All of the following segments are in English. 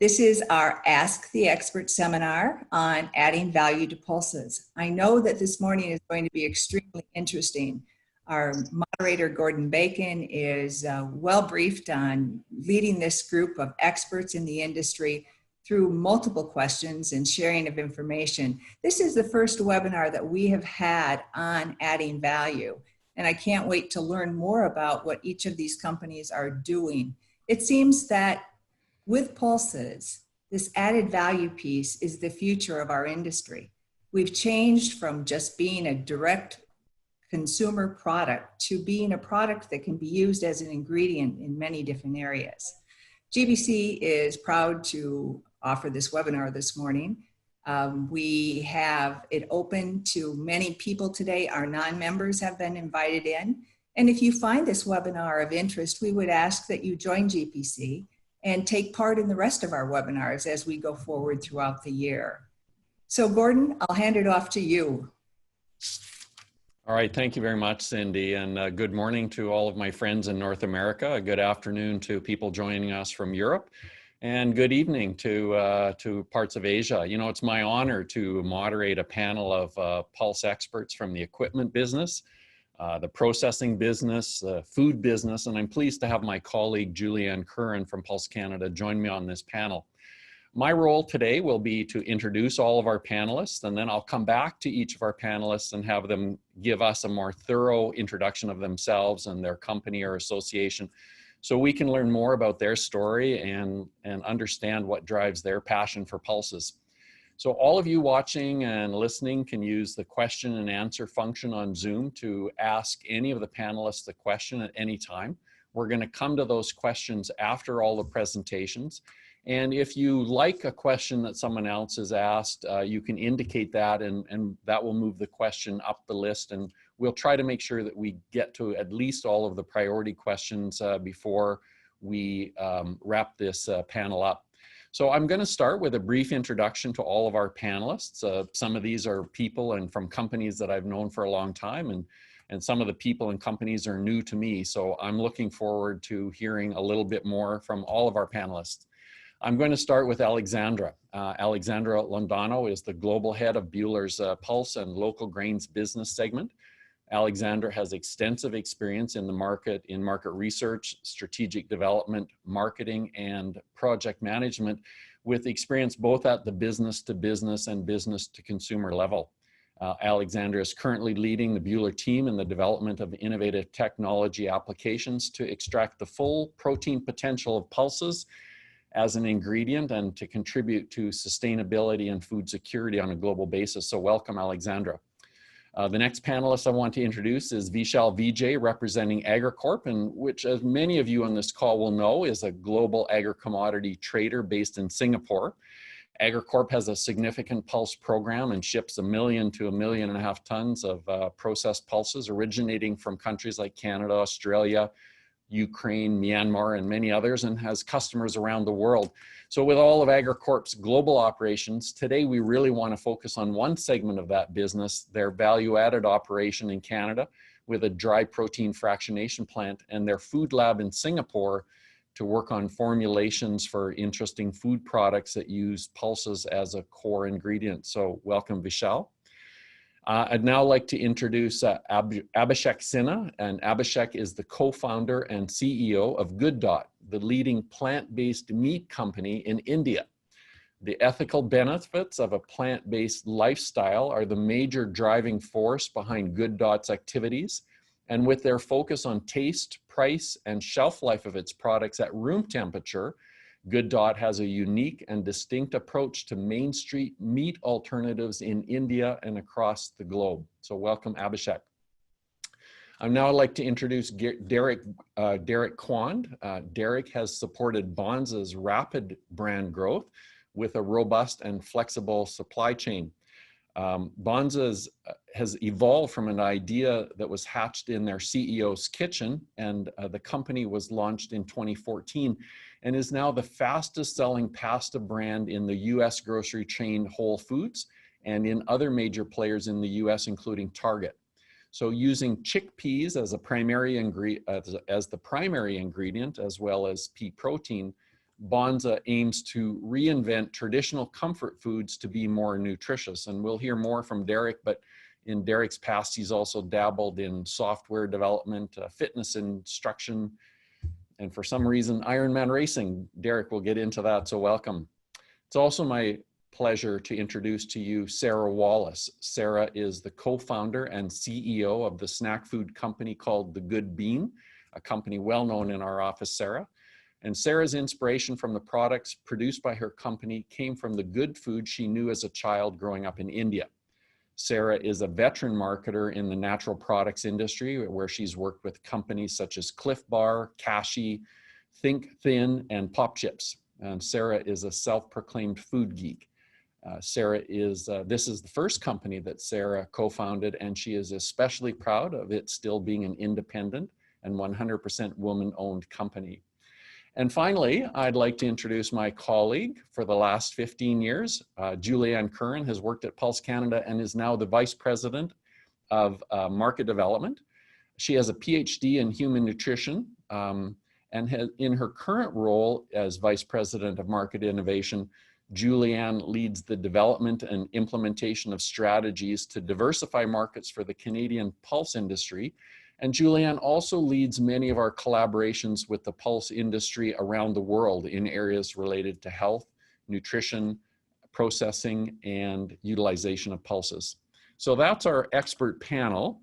This is our Ask the Expert seminar on adding value to pulses. I know that this morning is going to be extremely interesting. Our moderator, Gordon Bacon, is well briefed on leading this group of experts in the industry through multiple questions and sharing of information. This is the first webinar that we have had on adding value, and I can't wait to learn more about what each of these companies are doing. It seems that with pulses, this added value piece is the future of our industry. We've changed from just being a direct consumer product to being a product that can be used as an ingredient in many different areas. GPC is proud to offer this webinar this morning. We have it open to many people today. Our non-members have been invited in. And if you find this webinar of interest, we would ask that you join GPC and take part in the rest of our webinars as we go forward throughout the year. So Gordon, I'll hand it off to you. All right, thank you very much, Cindy, and good morning to all of my friends in North America. Good afternoon to people joining us from Europe, and good evening to parts of Asia. You know, it's my honor to moderate a panel of pulse experts from the equipment business, the processing business, the food business, and I'm pleased to have my colleague Julianne Curran from Pulse Canada join me on this panel. My role today will be to introduce all of our panelists, and then I'll come back to each of our panelists and have them give us a more thorough introduction of themselves and their company or association, so we can learn more about their story and understand what drives their passion for pulses. So all of you watching and listening can use the question and answer function on Zoom to ask any of the panelists a question at any time. We're going to come to those questions after all the presentations. And if you like a question that someone else has asked, you can indicate that, and that will move the question up the list. And we'll try to make sure that we get to at least all of the priority questions before we wrap this panel up. So I'm going to start with a brief introduction to all of our panelists. Some of these are people and from companies that I've known for a long time, and some of the people and companies are new to me. So I'm looking forward to hearing a little bit more from all of our panelists. I'm going to start with Alexandra. Alexandra Londoño is the global head of Bühler's Pulse and Local Grains business segment. Alexandra has extensive experience in the market, in market research, strategic development, marketing, and project management, with experience both at the business to business and business to consumer level. Alexandra is currently leading the Bühler team in the development of innovative technology applications to extract the full protein potential of pulses as an ingredient and to contribute to sustainability and food security on a global basis. So welcome, Alexandra. The next panelist I want to introduce is Vishal Vijay, representing Agrocorp, and which, as many of you on this call will know, is a global agri-commodity trader based in Singapore. Agrocorp has a significant pulse program and ships 1 million to 1.5 million tons of processed pulses originating from countries like Canada, Australia, Ukraine, Myanmar, and many others, and has customers around the world. So with all of Agrocorp's global operations, today we really want to focus on one segment of that business, their value-added operation in Canada with a dry protein fractionation plant, and their food lab in Singapore to work on formulations for interesting food products that use pulses as a core ingredient. So welcome, Vishal. I'd now like to introduce Abhishek Sinha, and Abhishek is the co-founder and CEO of GoodDot, the leading plant-based meat company in India. The ethical benefits of a plant-based lifestyle are the major driving force behind GoodDot's activities, and with their focus on taste, price, and shelf life of its products at room temperature, GoodDot has a unique and distinct approach to Main Street meat alternatives in India and across the globe. So welcome, Abhishek. I'd now like to introduce Derrick Quandt. Derrick has supported Banza's rapid brand growth with a robust and flexible supply chain. Banza has evolved from an idea that was hatched in their CEO's kitchen, and the company was launched in 2014 and is now the fastest selling pasta brand in the US grocery chain Whole Foods and in other major players in the US, including Target. So using chickpeas as a primary ingredient, as the primary ingredient, as well as pea protein, Banza aims to reinvent traditional comfort foods to be more nutritious. And we'll hear more from Derrick, but in Derrick's past, he's also dabbled in software development, fitness instruction, and for some reason, Ironman racing. Derrick will get into that, so welcome. It's also my pleasure to introduce to you Sarah Wallace. Sarah is the co-founder and CEO of the snack food company called The Good Bean, a company well known in our office, Sarah. And Sarah's inspiration from the products produced by her company came from the good food she knew as a child growing up in India. Sarah is a veteran marketer in the natural products industry, where she's worked with companies such as Cliff Bar, Kashi, Think Thin, and Pop Chips. And Sarah is a self-proclaimed food geek. This is the first company that Sarah co-founded, and she is especially proud of it still being an independent and 100% woman-owned company. And finally, I'd like to introduce my colleague for the last 15 years. Julianne Curran has worked at Pulse Canada and is now the Vice President of Market Development. She has a PhD in human nutrition, and has, in her current role as Vice President of Market Innovation, Julianne leads the development and implementation of strategies to diversify markets for the Canadian pulse industry. And Julianne also leads many of our collaborations with the pulse industry around the world in areas related to health, nutrition, processing, and utilization of pulses. So that's our expert panel.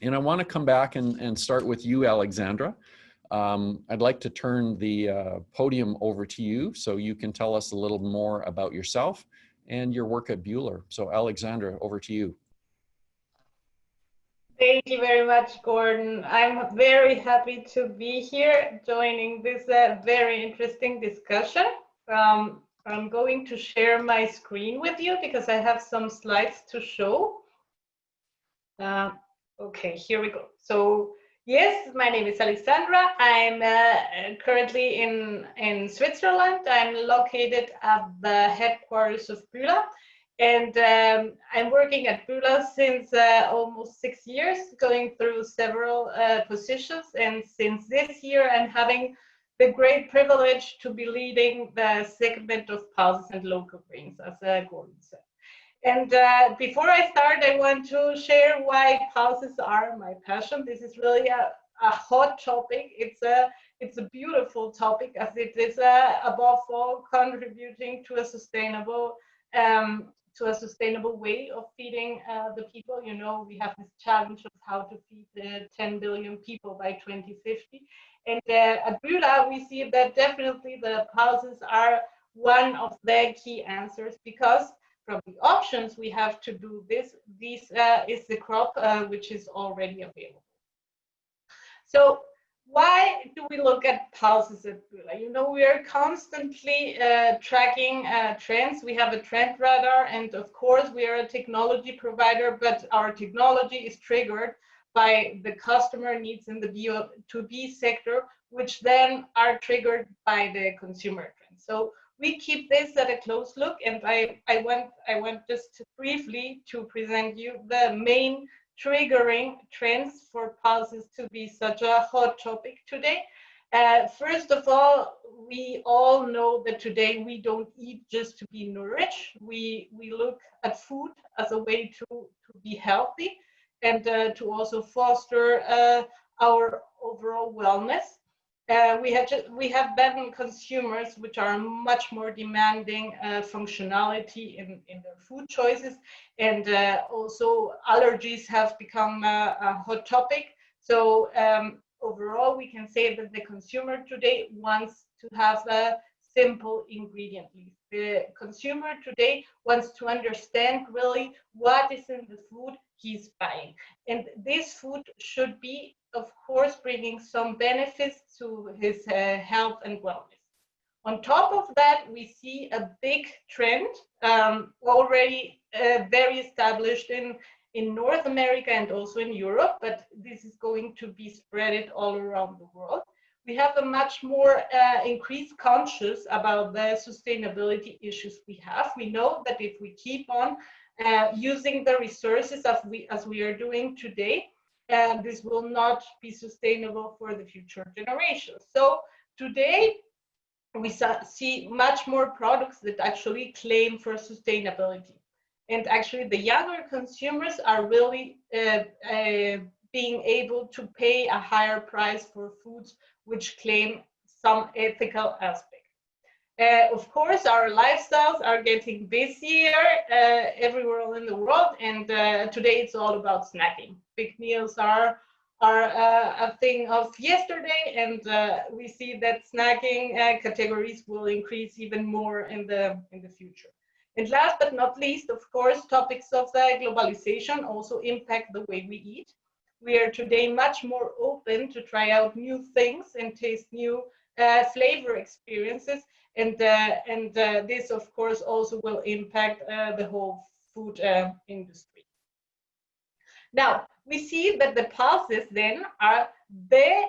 And I want to come back and start with you, Alexandra. I'd like to turn the podium over to you so you can tell us a little more about yourself and your work at Bühler. So Alexandra, over to you. Thank you very much, Gordon. I'm very happy to be here joining this very interesting discussion. I'm going to share my screen with you because I have some slides to show. Okay, here we go. So yes, my name is Alexandra. I'm currently in Switzerland. I'm located at the headquarters of Bühler. And I'm working at Bühler since almost 6 years, going through several positions. And since this year, I'm having the great privilege to be leading the segment of pulses and local grains, as Gordon said. And before I start, I want to share why pulses are my passion. This is really a hot topic. It's a beautiful topic, as it is above all contributing to a sustainable way of feeding the people. You know, we have this challenge of how to feed the 10 billion people by 2050. And at Bühler, we see that definitely the pulses are one of the key answers, because from the options we have to do this is the crop which is already available. So why do we look at pulses at Bühler? You know, we are constantly tracking trends. We have a trend radar, and of course we are a technology provider, but our technology is triggered by the customer needs in the B2B sector, which then are triggered by the consumer trends. So we keep this at a close look, and I want just briefly to present you the main triggering trends for pulses to be such a hot topic today. First of all, we all know that today we don't eat just to be nourished. We look at food as a way to be healthy and to also foster our overall wellness. We have then consumers which are much more demanding functionality in their food choices, and also allergies have become a hot topic. So overall, we can say that the consumer today wants to have a simple ingredient list. The consumer today wants to understand really what is in the food he's buying, and this food should be, of course, bringing some benefits to his health and wellness. On top of that, we see a big trend already very established in North America and also in Europe, but this is going to be spread all around the world. We have a much more increased conscious about the sustainability issues we have. We know that if we keep on using the resources as we are doing today, this will not be sustainable for the future generations. So today, we see much more products that actually claim for sustainability. And actually the younger consumers are really being able to pay a higher price for foods which claim some ethical aspect. Of course, our lifestyles are getting busier everywhere in the world, and today it's all about snacking. Big meals are a thing of yesterday, and we see that snacking categories will increase even more in the future. And last but not least, of course, topics of globalization also impact the way we eat. We are today much more open to try out new things and taste new flavor experiences, and this, of course, also will impact the whole food industry. Now, we see that the pulses then are the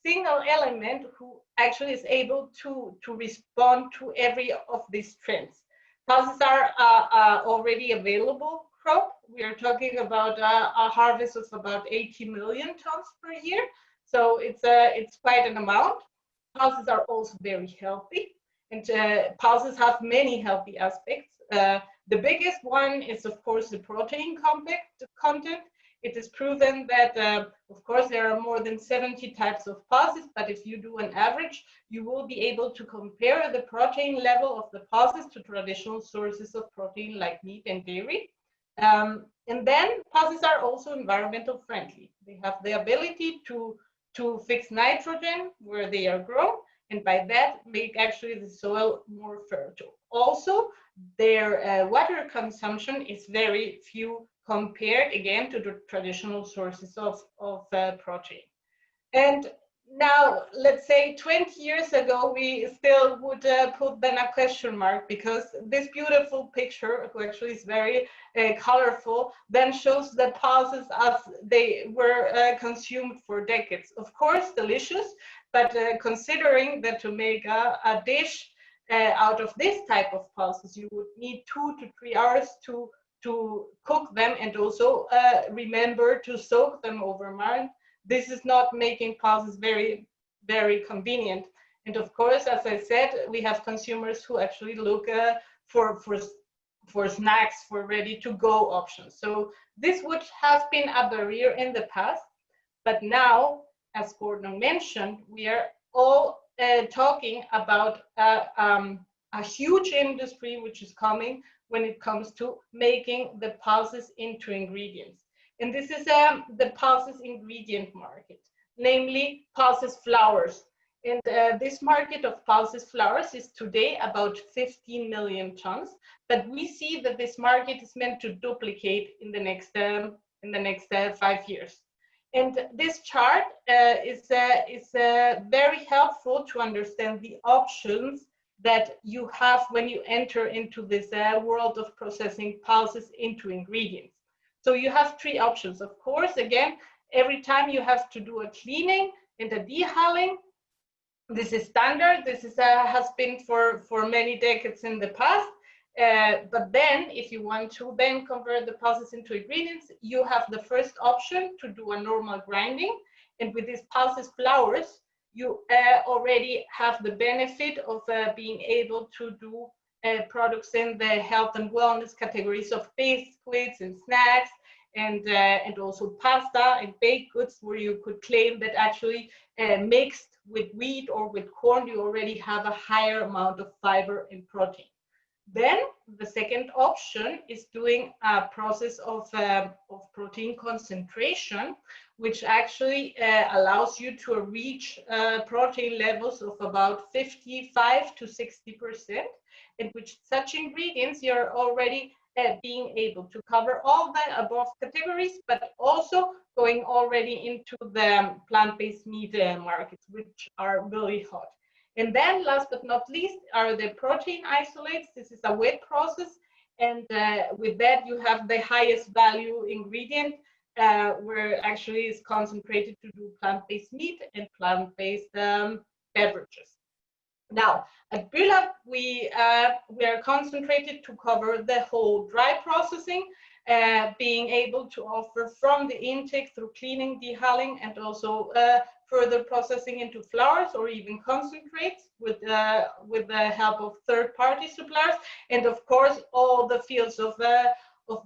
single element who actually is able to respond to every of these trends. Pulses are already available crop. We are talking about a harvest of about 80 million tons per year. So it's quite an amount. Pulses are also very healthy, and pulses have many healthy aspects. The biggest one is, of course, the protein content. It is proven that, of course, there are more than 70 types of pulses, but if you do an average, you will be able to compare the protein level of the pulses to traditional sources of protein like meat and dairy. And then pulses are also environmental friendly. They have the ability to fix nitrogen where they are grown, and by that make actually the soil more fertile. Also, their water consumption is very few compared again to the traditional sources of protein. And now, let's say 20 years ago, we still would put then a question mark, because this beautiful picture, which actually is very colorful, then shows the pulses as they were consumed for decades. Of course, delicious, but considering that to make a dish out of this type of pulses, you would need 2 to 3 hours to cook them, and also remember to soak them overnight. This is not making pulses very, very convenient. And of course, as I said, we have consumers who actually look for snacks, for ready-to-go options. So this would have been a barrier in the past, but now, as Gordon mentioned, we are all talking about a huge industry which is coming when it comes to making the pulses into ingredients. And this is the pulses ingredient market, namely pulses flours. And this market of pulses flours is today about 15 million tons, but we see that this market is meant to duplicate in the next 5 years. And this chart is very helpful to understand the options that you have when you enter into this world of processing pulses into ingredients. So you have 3 options. Of course, again, every time you have to do a cleaning and a dehulling. This is standard. This is has been for many decades in the past. But then, if you want to then convert the pulses into ingredients, you have the first option to do a normal grinding. And with these pulses flours, you already have the benefit of being able to do products in the health and wellness categories of biscuits and snacks, and also pasta and baked goods, where you could claim that actually mixed with wheat or with corn, you already have a higher amount of fiber and protein. Then the second option is doing a process of protein concentration, which actually allows you to reach protein levels of about 55 to 60%, in which such ingredients you're already being able to cover all the above categories, but also going already into the plant-based meat markets, which are really hot. And then last but not least are the protein isolates. This is a wet process. And with that, you have the highest value ingredient, where actually is concentrated to do plant-based meat and plant-based beverages. Now, at Bühler, we are concentrated to cover the whole dry processing, being able to offer from the intake through cleaning, dehulling, and also further processing into flours or even concentrates with the help of third-party suppliers, and of course all the fields of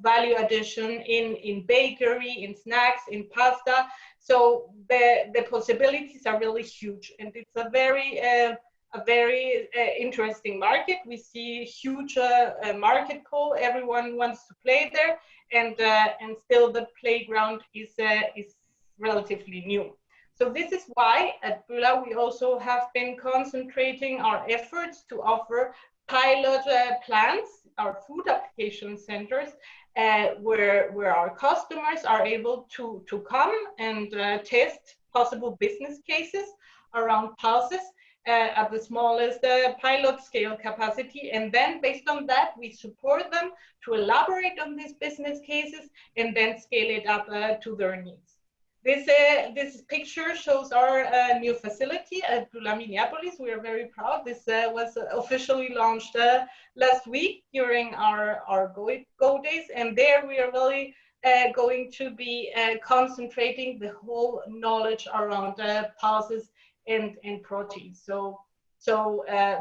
value addition in bakery, in snacks, in pasta. So the possibilities are really huge, and it's a very interesting market. We see huge market call. Everyone wants to play there, and still the playground is relatively new. So this is why at Bühler we also have been concentrating our efforts to offer pilot plants, our food application centers, where our customers are able to come and test possible business cases around pulses at the smallest pilot scale capacity. And then based on that, we support them to elaborate on these business cases and then scale it up to their needs. This picture shows our new facility at Bühler, Minneapolis. We are very proud. This was officially launched last week during our Go Days. And there we are really going to be concentrating the whole knowledge around pulses and proteins. So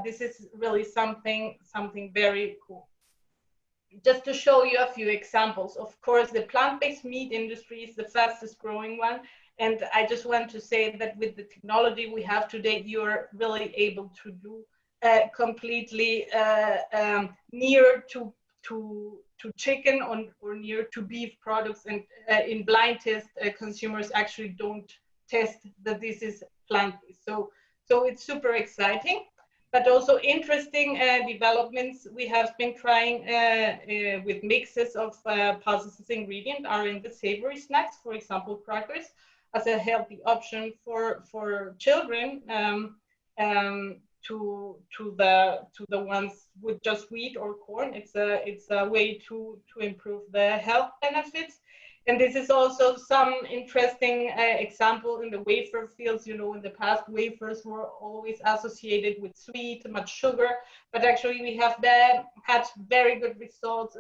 this is really something very cool. Just to show you a few examples, of course, the plant-based meat industry is the fastest growing one. And I just want to say that with the technology we have today, you're really able to do completely near to chicken or near to beef products. And in blind test, consumers actually don't test that this is plant-based. So it's super exciting. But also interesting developments we have been trying with mixes of pulses ingredients are in the savory snacks, for example, crackers, as a healthy option for children to the ones with just wheat or corn. It's a way to improve the health benefits. And this is also some interesting example in the wafer fields. You know, in the past, wafers were always associated with sweet, much sugar, but actually we have had very good results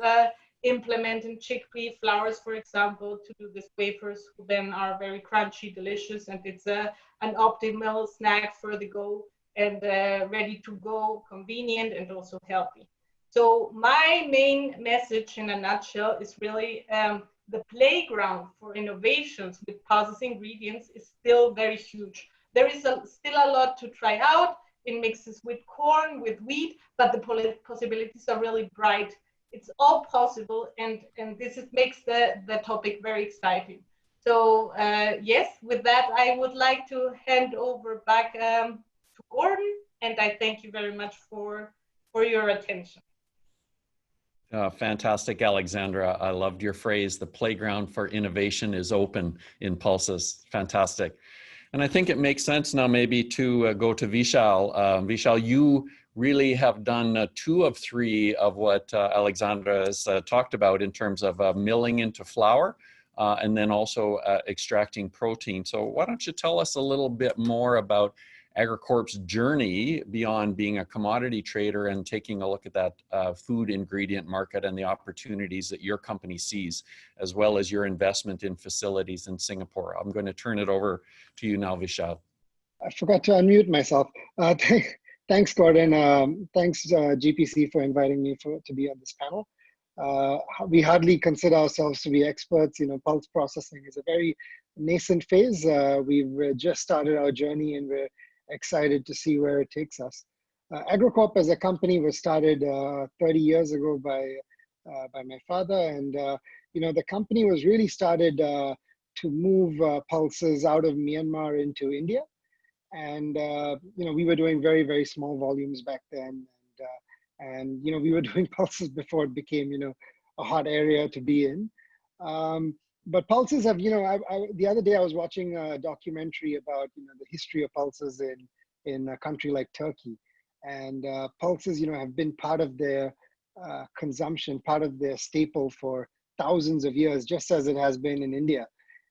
implementing chickpea flours, for example, to do these wafers, who then are very crunchy, delicious, and it's an optimal snack for the go and ready to go, convenient, and also healthy. So my main message in a nutshell is really the playground for innovations with pulses ingredients is still very huge. There is still a lot to try out in mixes with corn, with wheat, but the possibilities are really bright. It's all possible, and this makes the topic very exciting. So yes, with that, I would like to hand over back to Gordon, and I thank you very much for your attention. Fantastic, Alexandra. I loved your phrase, the playground for innovation is open in pulses. Fantastic. And I think it makes sense now maybe to go to Vishal. Vishal, you really have done 2 of 3 of what Alexandra has talked about in terms of milling into flour and then also extracting protein. So why don't you tell us a little bit more about Agrocorp's journey beyond being a commodity trader and taking a look at that food ingredient market and the opportunities that your company sees, as well as your investment in facilities in Singapore. I'm going to turn it over to you now, Vishal. I forgot to unmute myself. Thanks, Gordon. Thanks, GPC, for inviting me to be on this panel. We hardly consider ourselves to be experts. You know, pulse processing is a very nascent phase. We've just started our journey, and we're excited to see where it takes us. Agrocorp as a company was started 30 years ago by my father, and you know, the company was really started to move pulses out of Myanmar into India, and you know, we were doing very, very small volumes back then, and you know, we were doing pulses before it became, you know, a hot area to be in. But pulses have, you know, the other day I was watching a documentary about, you know, the history of pulses in a country like Turkey. And pulses, you know, have been part of their consumption, part of their staple for thousands of years, just as it has been in India.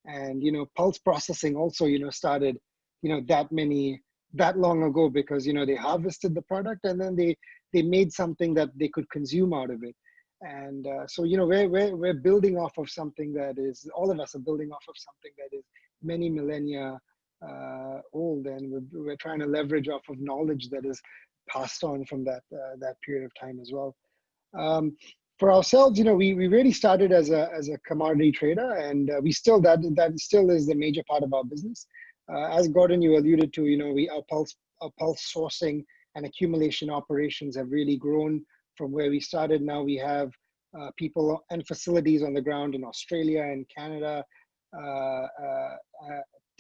And, you know, pulse processing also, you know, started, you know, that long ago, because, you know, they harvested the product and then they made something that they could consume out of it. And so, you know, we're building off of something that is, all of us are building off of something that is many millennia old, and we're trying to leverage off of knowledge that is passed on from that period of time as well. For ourselves, we really started as a commodity trader, and we still that still is the major part of our business. As Gordon, you alluded to, our pulse sourcing and accumulation operations have really grown from where we started. Now we have people and facilities on the ground in Australia and Canada,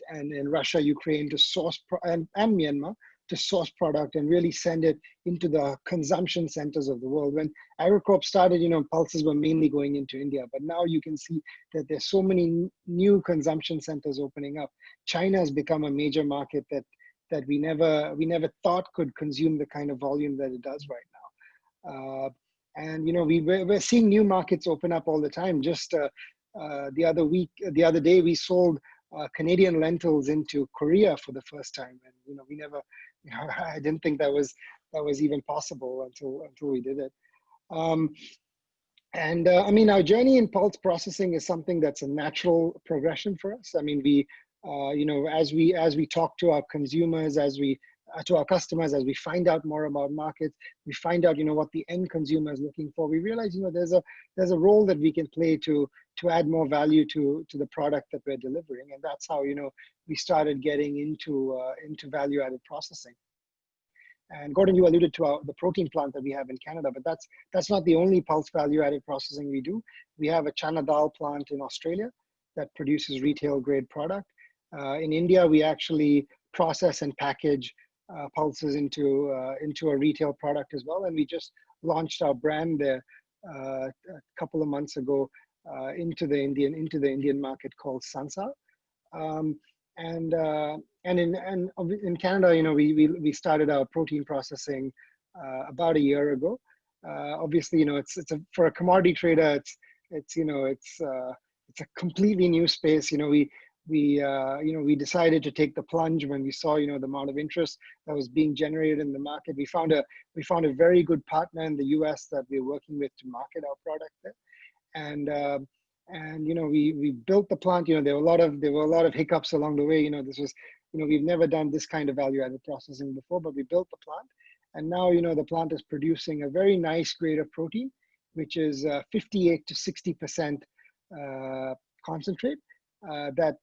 and in Russia, Ukraine to source and Myanmar to source product and really send it into the consumption centers of the world. When Agrocorp started, pulses were mainly going into India, but now you can see that there's so many new consumption centers opening up. China has become a major market that we never thought could consume the kind of volume that it does right now. And we're seeing new markets open up all the time. Just the other day, we sold Canadian lentils into Korea for the first time, and we never, I didn't think that was even possible until we did it. I mean, our journey in pulse processing is something that's a natural progression for us. I mean, we, as we talk to our consumers, to our customers, as we find out more about markets, we find out, what the end consumer is looking for. We realize, there's a role that we can play to add more value to the product that we're delivering, and that's how, we started getting into value-added processing. And Gordon, you alluded to the protein plant that we have in Canada, but that's not the only pulse value-added processing we do. We have a chana dal plant in Australia that produces retail-grade product. In India, we actually process and package pulses into a retail product as well, and we just launched our brand there a couple of months ago into the Indian market called Sansa. And in Canada, we started our protein processing about a year ago. Obviously, for a commodity trader, it's a completely new space. We decided to take the plunge when we saw, the amount of interest that was being generated in the market. We found a very good partner in the US that we're working with to market our product there. And we built the plant. There were a lot of hiccups along the way. This was, we've never done this kind of value-added processing before, but we built the plant, and now the plant is producing a very nice grade of protein, which is 58 to 60% concentrate that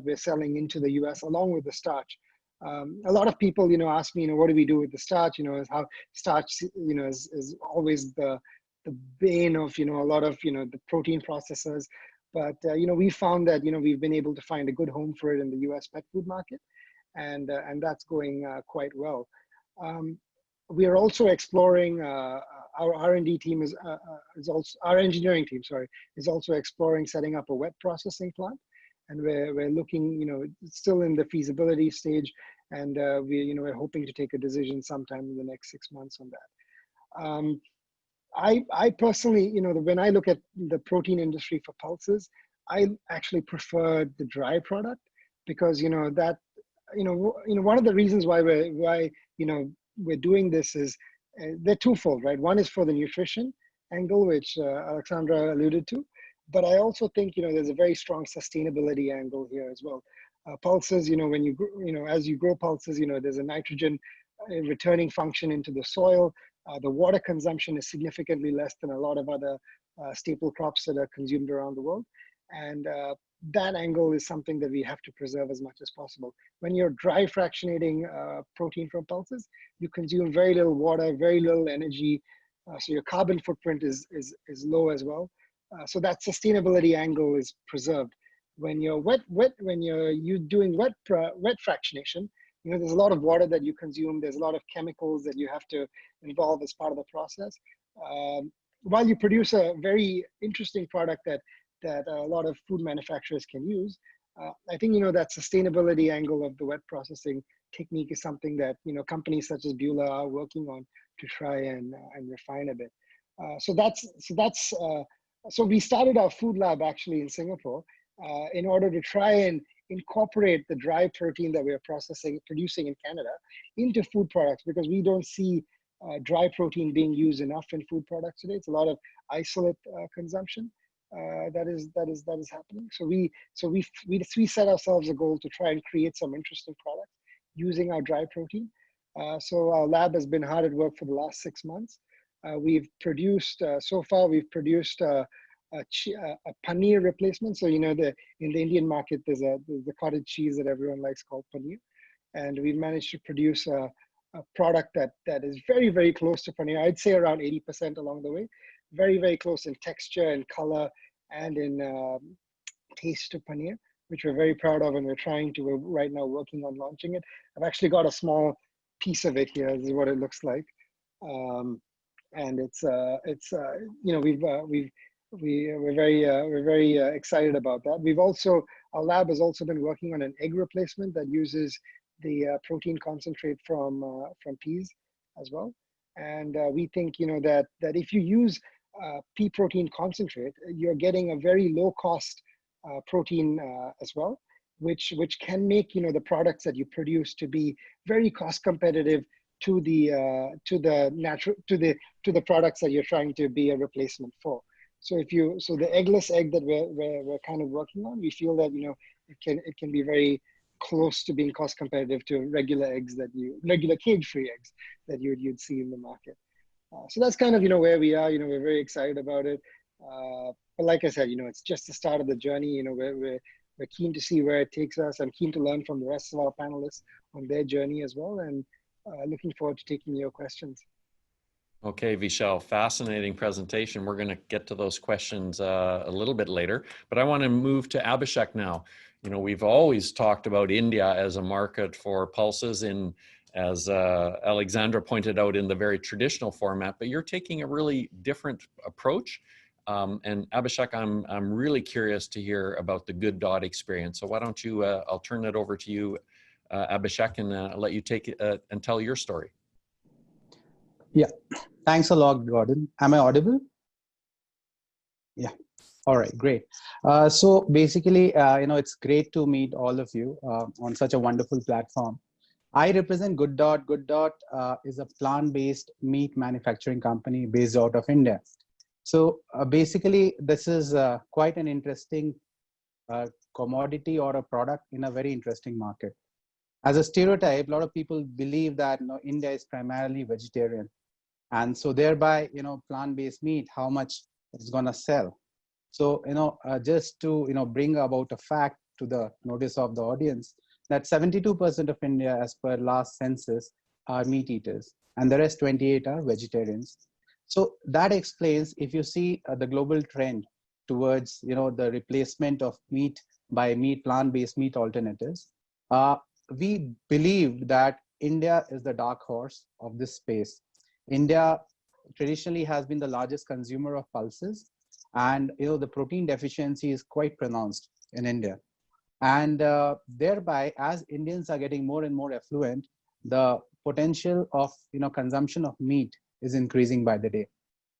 we're selling into the US along with the starch. A lot of people, ask me, what do we do with the starch? Is how starch, is always the bane of, a lot of, the protein processors. But, we found that, we've been able to find a good home for it in the US pet food market, and that's going quite well. We are also exploring, our R&D team is also, our engineering team, sorry, is also exploring setting up a wet processing plant. And we're looking, still in the feasibility stage, and we're hoping to take a decision sometime in the next 6 months on that. I personally, when I look at the protein industry for pulses, I actually prefer the dry product, because that one of the reasons why we're doing this is they're twofold, right? One is for the nutrition angle, which Alexandra alluded to, but I also think there's a very strong sustainability angle here as well. Pulses, when as you grow pulses, there's a nitrogen returning function into the soil. The water consumption is significantly less than a lot of other staple crops that are consumed around the world. And that angle is something that we have to preserve as much as possible. When you're dry fractionating protein from pulses, you consume very little water, very little energy. So your carbon footprint is low as well. So that sustainability angle is preserved. When you're doing wet fractionation, there's a lot of water that you consume. There's a lot of chemicals that you have to involve as part of the process. While you produce a very interesting product that a lot of food manufacturers can use, I think that sustainability angle of the wet processing technique is something that companies such as Bühler are working on to try and refine a bit. So we started our food lab actually in Singapore in order to try and incorporate the dry protein that we're producing in Canada into food products, because we don't see dry protein being used enough in food products today. It's a lot of isolate consumption. that is happening. So we set ourselves a goal to try and create some interesting products using our dry protein. So our lab has been hard at work for the last 6 months. We've produced so far. We've produced a paneer replacement. So in the Indian market, there's the cottage cheese that everyone likes called paneer, and we've managed to produce a product that is very, very close to paneer. I'd say around 80% along the way. Very, very close in texture and color and in taste to paneer, which we're very proud of, and we're right now working on launching it. I've actually got a small piece of it here. This is what it looks like, and we're very excited about that. Our lab has also been working on an egg replacement that uses the protein concentrate from peas as well. And we think that if you use pea protein concentrate, you're getting a very low cost protein as well, which can make the products that you produce to be very cost competitive to the products that you're trying to be a replacement for. So the eggless egg that we're kind of working on, we feel that it can be very close to being cost competitive to regular cage-free eggs that you'd see in the market. So that's kind of where we are. We're very excited about it. But like I said, it's just the start of the journey. We're keen to see where it takes us. I'm keen to learn from the rest of our panelists on their journey as well, and looking forward to taking your questions. Okay, Vishal, fascinating presentation. We're going to get to those questions a little bit later, but I want to move to Abhishek now. We've always talked about India as a market for pulses as Alexandra pointed out, in the very traditional format, but you're taking a really different approach. And Abhishek, I'm really curious to hear about the GoodDot experience. So why don't you, I'll turn it over to you, Abhishek, and let you take it and tell your story. Yeah, thanks a lot, Gordon. Am I audible? Yeah. All right, great. So basically, it's great to meet all of you on such a wonderful platform. I represent GoodDot. GoodDot is a plant-based meat manufacturing company based out of India. So basically, this is quite an interesting commodity or a product in a very interesting market. As a stereotype, a lot of people believe that India is primarily vegetarian, and so thereby plant-based meat, how much it's gonna sell. So just to bring about a fact to the notice of the audience, that 72% of India, as per last census, are meat eaters, and the rest 28 are vegetarians. So that explains, if you see the global trend towards the replacement of meat by plant-based meat alternatives, we believe that India is the dark horse of this space. India traditionally has been the largest consumer of pulses, and the protein deficiency is quite pronounced in India. And thereby, as Indians are getting more and more affluent, the potential of consumption of meat is increasing by the day.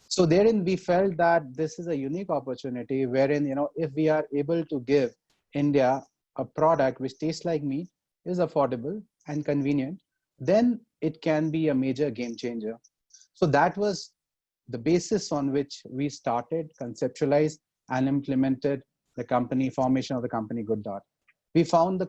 So therein we felt that this is a unique opportunity wherein if we are able to give India a product which tastes like meat, is affordable and convenient, then it can be a major game changer. So that was the basis on which we started, conceptualized, and implemented the formation of the company GoodDot. We formed the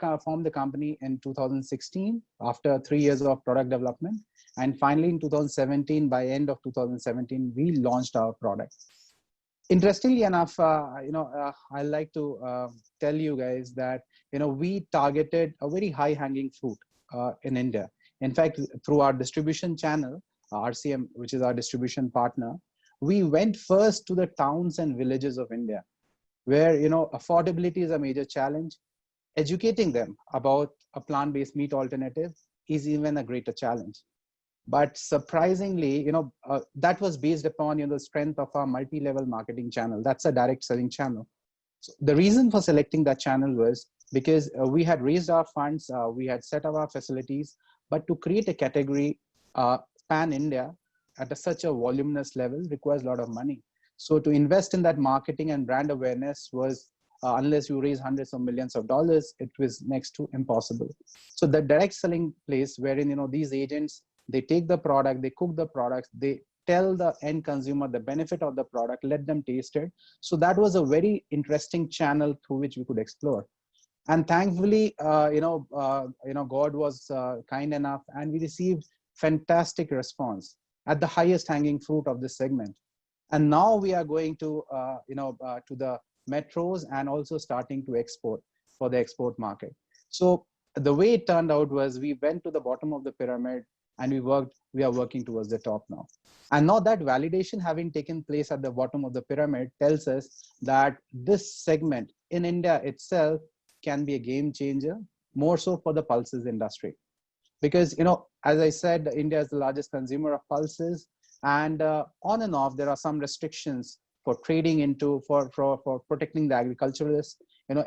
company in 2016 after 3 years of product development, and finally in 2017, by end of 2017, we launched our product. Interestingly enough, I like to tell you guys that we targeted a very high-hanging fruit in India. In fact, through our distribution channel, RCM, which is our distribution partner, we went first to the towns and villages of India, where affordability is a major challenge. Educating them about a plant-based meat alternative is even a greater challenge. But surprisingly, that was based upon the strength of our multi-level marketing channel. That's a direct selling channel. So the reason for selecting that channel was because we had raised our funds, we had set up our facilities, but to create a category pan-India at such a voluminous level requires a lot of money. So to invest in that marketing and brand awareness was, unless you raise hundreds of millions of dollars, it was next to impossible. So the direct selling place wherein these agents, they take the product, they cook the products, they tell the end consumer the benefit of the product, let them taste it. So that was a very interesting channel through which we could explore. And thankfully, God was kind enough, and we received fantastic response at the highest hanging fruit of this segment. And now we are going to the metros and also starting to export for the export market. So the way it turned out was we went to the bottom of the pyramid and we are working towards the top now. And now that validation having taken place at the bottom of the pyramid tells us that this segment in India itself can be a game changer, more so for the pulses industry. Because, as I said, India is the largest consumer of pulses, and on and off, there are some restrictions for trading into, for protecting the agriculturalists,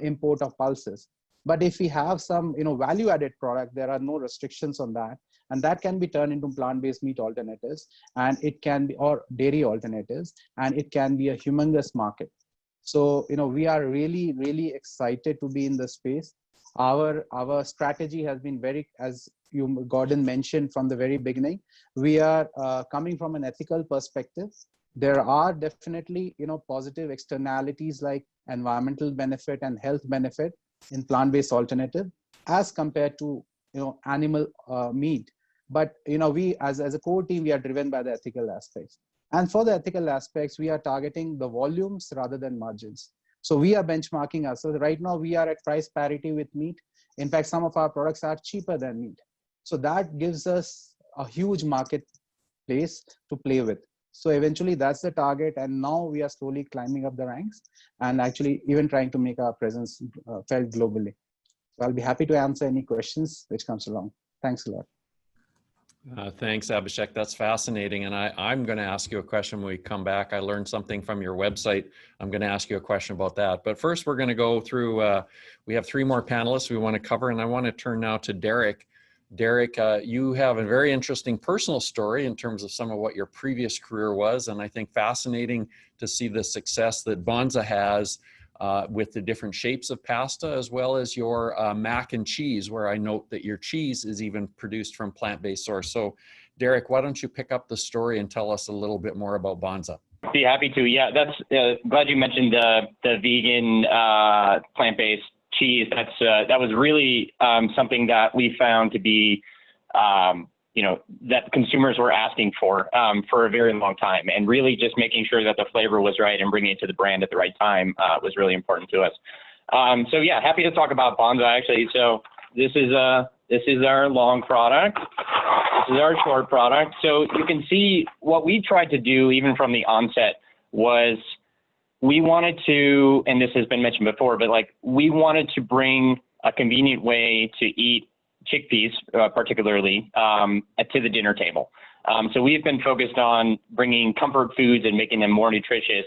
import of pulses. But if we have some, value-added product, there are no restrictions on that. And that can be turned into plant-based meat alternatives, and it can be, or dairy alternatives, and it can be a humongous market. So, we are really, really excited to be in the space. Our strategy has been very, as Gordon mentioned from the very beginning, we are coming from an ethical perspective. There are definitely, positive externalities like environmental benefit and health benefit in plant-based alternative as compared to, animal meat. But, we as a core team, we are driven by the ethical aspects. And for the ethical aspects, we are targeting the volumes rather than margins. So we are benchmarking ourselves. Right now, we are at price parity with meat. In fact, some of our products are cheaper than meat. So that gives us a huge marketplace to play with. So eventually, that's the target. And now we are slowly climbing up the ranks and actually even trying to make our presence felt globally. So I'll be happy to answer any questions which comes along. Thanks a lot. Thanks, Abhishek. That's fascinating. And I'm going to ask you a question when we come back. I learned something from your website. I'm going to ask you a question about that. But first, we're going to go through, we have 3 more panelists we want to cover. And I want to turn now to Derrick. Derrick, you have a very interesting personal story in terms of some of what your previous career was. And I think fascinating to see the success that Banza has with the different shapes of pasta, as well as your mac and cheese, where I note that your cheese is even produced from plant-based source. So Derrick, why don't you pick up the story and tell us a little bit more about Banza? Be happy to. Yeah, that's glad you mentioned the vegan plant-based cheese. That was really something that we found to be that consumers were asking for a very long time, and really just making sure that the flavor was right and bringing it to the brand at the right time was really important to us. So yeah, happy to talk about Banza actually. So this is our long product. This is our short product. So you can see what we tried to do even from the onset was we wanted to, and this has been mentioned before, but we wanted to bring a convenient way to eat chickpeas, particularly, to the dinner table. So we've been focused on bringing comfort foods and making them more nutritious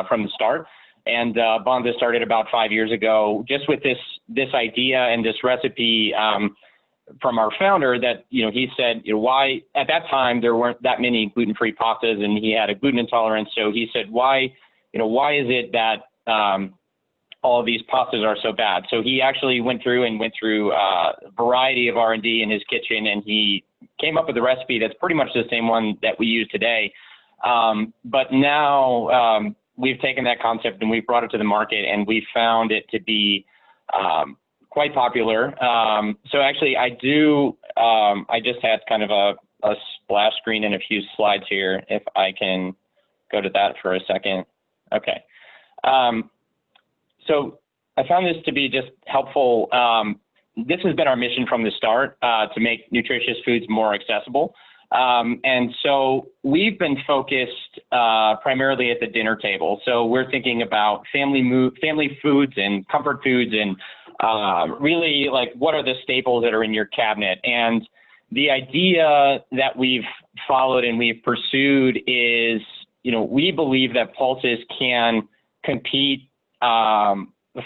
from the start. And Banza started about 5 years ago, just with this idea and this recipe from our founder that he said why at that time there weren't that many gluten-free pastas, and he had a gluten intolerance. So he said why is it that all of these pastas are so bad? So he actually went through a variety of R&D in his kitchen, and he came up with a recipe that's pretty much the same one that we use today. But now we've taken that concept and we've brought it to the market, and we found it to be quite popular. So actually I just had kind of a splash screen and a few slides here, if I can go to that for a second. Okay. So I found this to be just helpful. This has been our mission from the start, to make nutritious foods more accessible. And so we've been focused primarily at the dinner table. So we're thinking about family foods and comfort foods, and really what are the staples that are in your cabinet. And the idea that we've followed and we've pursued is, we believe that pulses can compete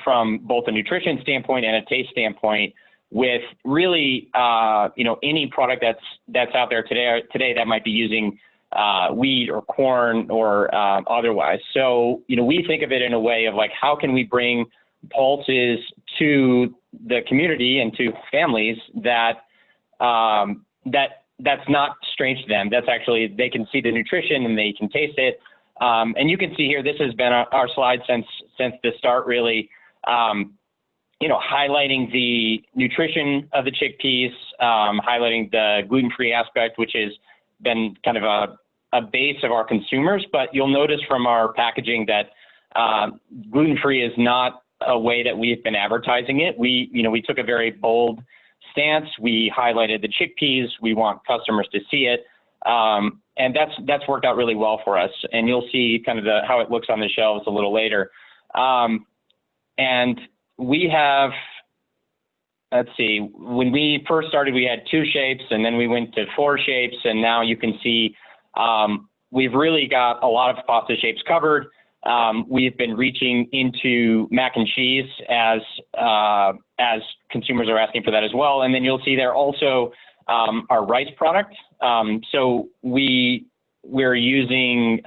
from both a nutrition standpoint and a taste standpoint with really any product that's out there today that might be using wheat or corn or otherwise. So we think of it in a way of how can we bring pulses to the community and to families that that's not strange to them. That's actually, they can see the nutrition and they can taste it. And you can see here, this has been our slide since the start, really, highlighting the nutrition of the chickpeas, highlighting the gluten-free aspect, which has been kind of a base of our consumers. But you'll notice from our packaging that gluten-free is not a way that we've been advertising it. We took a very bold stance. We highlighted the chickpeas. We want customers to see it. And that's worked out really well for us. And you'll see kind of how it looks on the shelves a little later. And we have, let's see, when we first started, we had 2 shapes, and then we went to 4 shapes. And now you can see we've really got a lot of pasta shapes covered. We've been reaching into mac and cheese as consumers are asking for that as well. And then you'll see there also our rice product. So we're using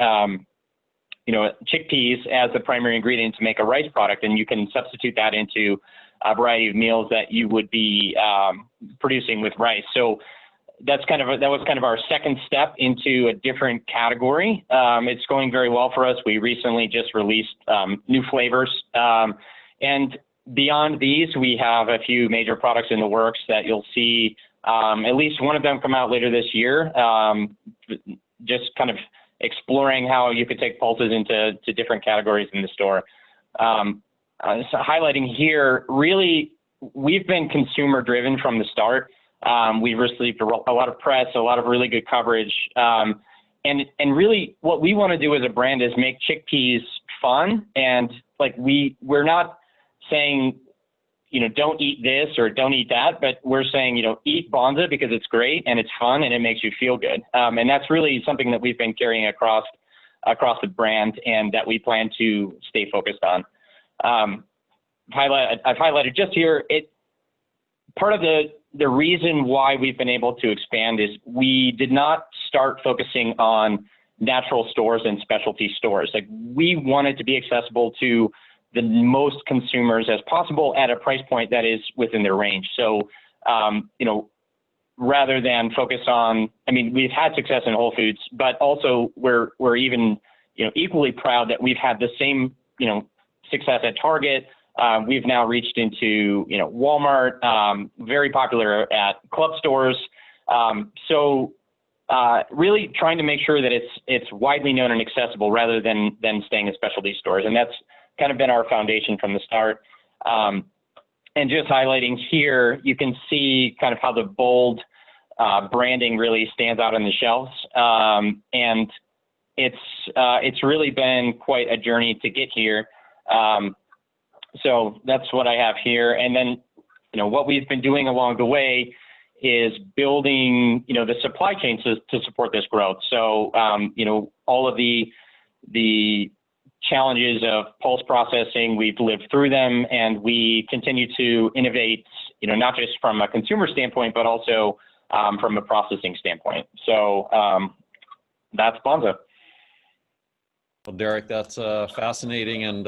chickpeas as the primary ingredient to make a rice product, and you can substitute that into a variety of meals that you would be producing with rice. So that was kind of our second step into a different category. It's going very well for us. We recently just released new flavors. And beyond these, we have a few major products in the works that you'll see at least one of them come out later this year. Just kind of exploring how you could take pulses into different categories in the store. So highlighting here, really, we've been consumer driven from the start. We've received a lot of press, a lot of really good coverage. And really what we want to do as a brand is make chickpeas fun. And we're not saying, don't eat this or don't eat that, but we're saying, eat Banza because it's great and it's fun and it makes you feel good. And that's really something that we've been carrying across the brand and that we plan to stay focused on. I've highlighted just here, part of the reason why we've been able to expand is we did not start focusing on natural stores and specialty stores. We wanted to be accessible to the most consumers as possible at a price point that is within their range. So, rather than focus on, we've had success in Whole Foods, but also we're even, equally proud that we've had the same, success at Target. We've now reached into, Walmart, very popular at club stores. So really trying to make sure that it's widely known and accessible rather than staying in specialty stores. And that's kind of been our foundation from the start. And just highlighting here, you can see kind of how the bold branding really stands out on the shelves. And it's really been quite a journey to get here. So that's what I have here. And then, what we've been doing along the way is building, the supply chain to support this growth. So, all of the challenges of pulse processing, we've lived through them, and we continue to innovate, not just from a consumer standpoint, but also from a processing standpoint. So that's Banza. Well, Derrick, that's fascinating, and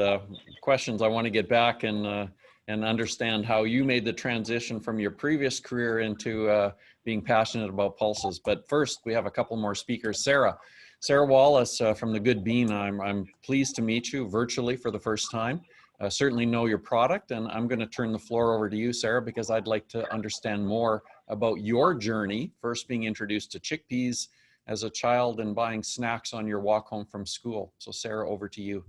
questions I want to get back and understand how you made the transition from your previous career into being passionate about pulses. But first, we have a couple more speakers. Sarah Wallace from the Good Bean. I'm pleased to meet you virtually for the first time. Certainly know your product, and I'm going to turn the floor over to you, Sarah, because I'd like to understand more about your journey, first being introduced to chickpeas as a child and buying snacks on your walk home from school. So Sarah, over to you.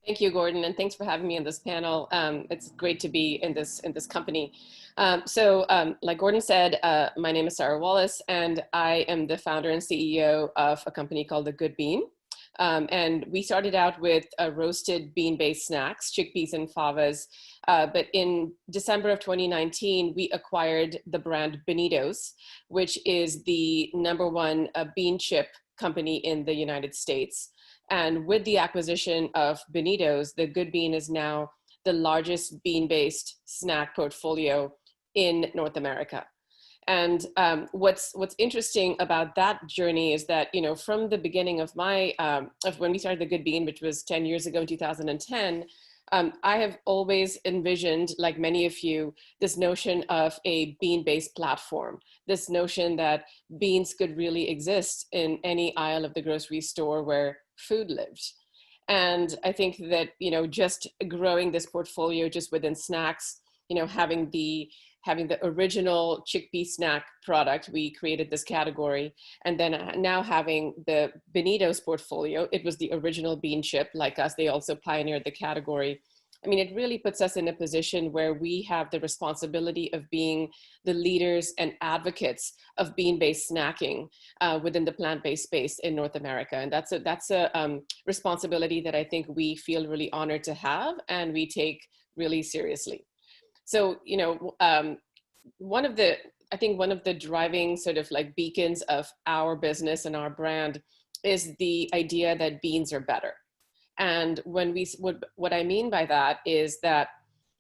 Thank you, Gordon, and thanks for having me in this panel. It's great to be in this company. Like Gordon said, my name is Sarah Wallace, and I am the founder and CEO of a company called The Good Bean. And we started out with roasted bean-based snacks, chickpeas and favas. But in December of 2019, we acquired the brand Benito's, which is the #1 bean chip company in the United States. And with the acquisition of Benito's, the Good Bean is now the largest bean-based snack portfolio in North America. And what's interesting about that journey is that, from the beginning of of when we started the Good Bean, which was 10 years ago in 2010, I have always envisioned, like many of you, this notion of a bean-based platform, this notion that beans could really exist in any aisle of the grocery store where food lived. And I think that, just growing this portfolio just within snacks, having the original chickpea snack product, we created this category. And then now having the Benito's portfolio, it was the original bean chip, like us, they also pioneered the category. I mean, it really puts us in a position where we have the responsibility of being the leaders and advocates of bean-based snacking within the plant-based space in North America. And that's a responsibility that I think we feel really honored to have and we take really seriously. So, one of the driving sort of like beacons of our business and our brand is the idea that beans are better. And what I mean by that is that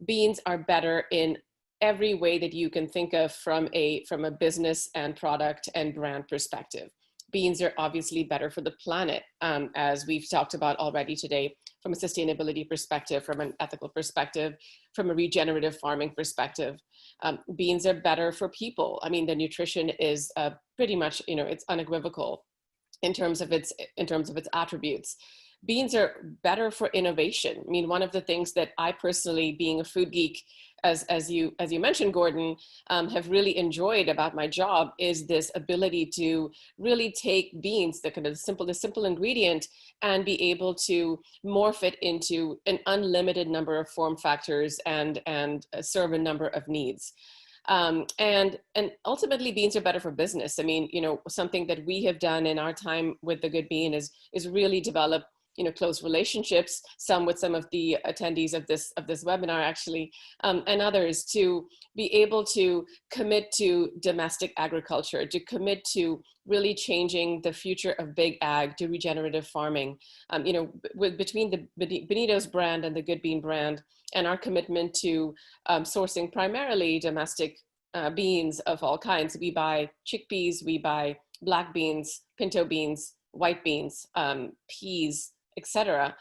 beans are better in every way that you can think of from a business and product and brand perspective. Beans are obviously better for the planet, as we've talked about already today, from a sustainability perspective, from an ethical perspective, from a regenerative farming perspective. Beans are better for people. I mean, the nutrition is pretty much, it's unequivocal in terms of its attributes. Beans are better for innovation. I mean, one of the things that I personally, being a food geek, as you mentioned, Gordon, have really enjoyed about my job is this ability to really take beans, the kind of the simple ingredient, and be able to morph it into an unlimited number of form factors and serve a number of needs. And ultimately beans are better for business. I mean, something that we have done in our time with the Good Bean is really develop close relationships, some with some of the attendees of this webinar actually, and others, to be able to commit to domestic agriculture, to commit to really changing the future of big ag to regenerative farming. Between the Benito's brand and the Good Bean brand, and our commitment to sourcing primarily domestic beans of all kinds. We buy chickpeas, we buy black beans, pinto beans, white beans, peas, etc.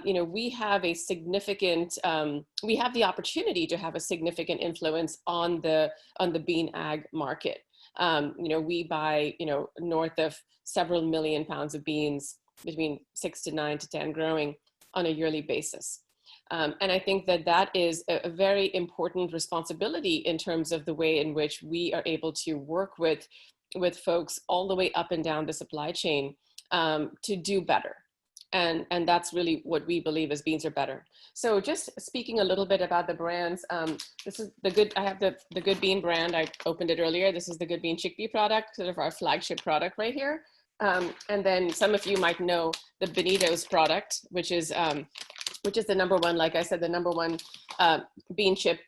We have a significant, we have the opportunity to have a significant influence on the bean ag market. We buy, north of several million pounds of beans, between 6 to 9 to 10 growing on a yearly basis. And I think that is a very important responsibility in terms of the way in which we are able to work with folks all the way up and down the supply chain to do better. And that's really what we believe as beans are better. So just speaking a little bit about the brands, this is I have the Good Bean brand. I opened it earlier. This is the Good Bean chickpea product, sort of our flagship product right here. And then some of you might know the Benito's product, which is the number one, like I said, the number one bean chip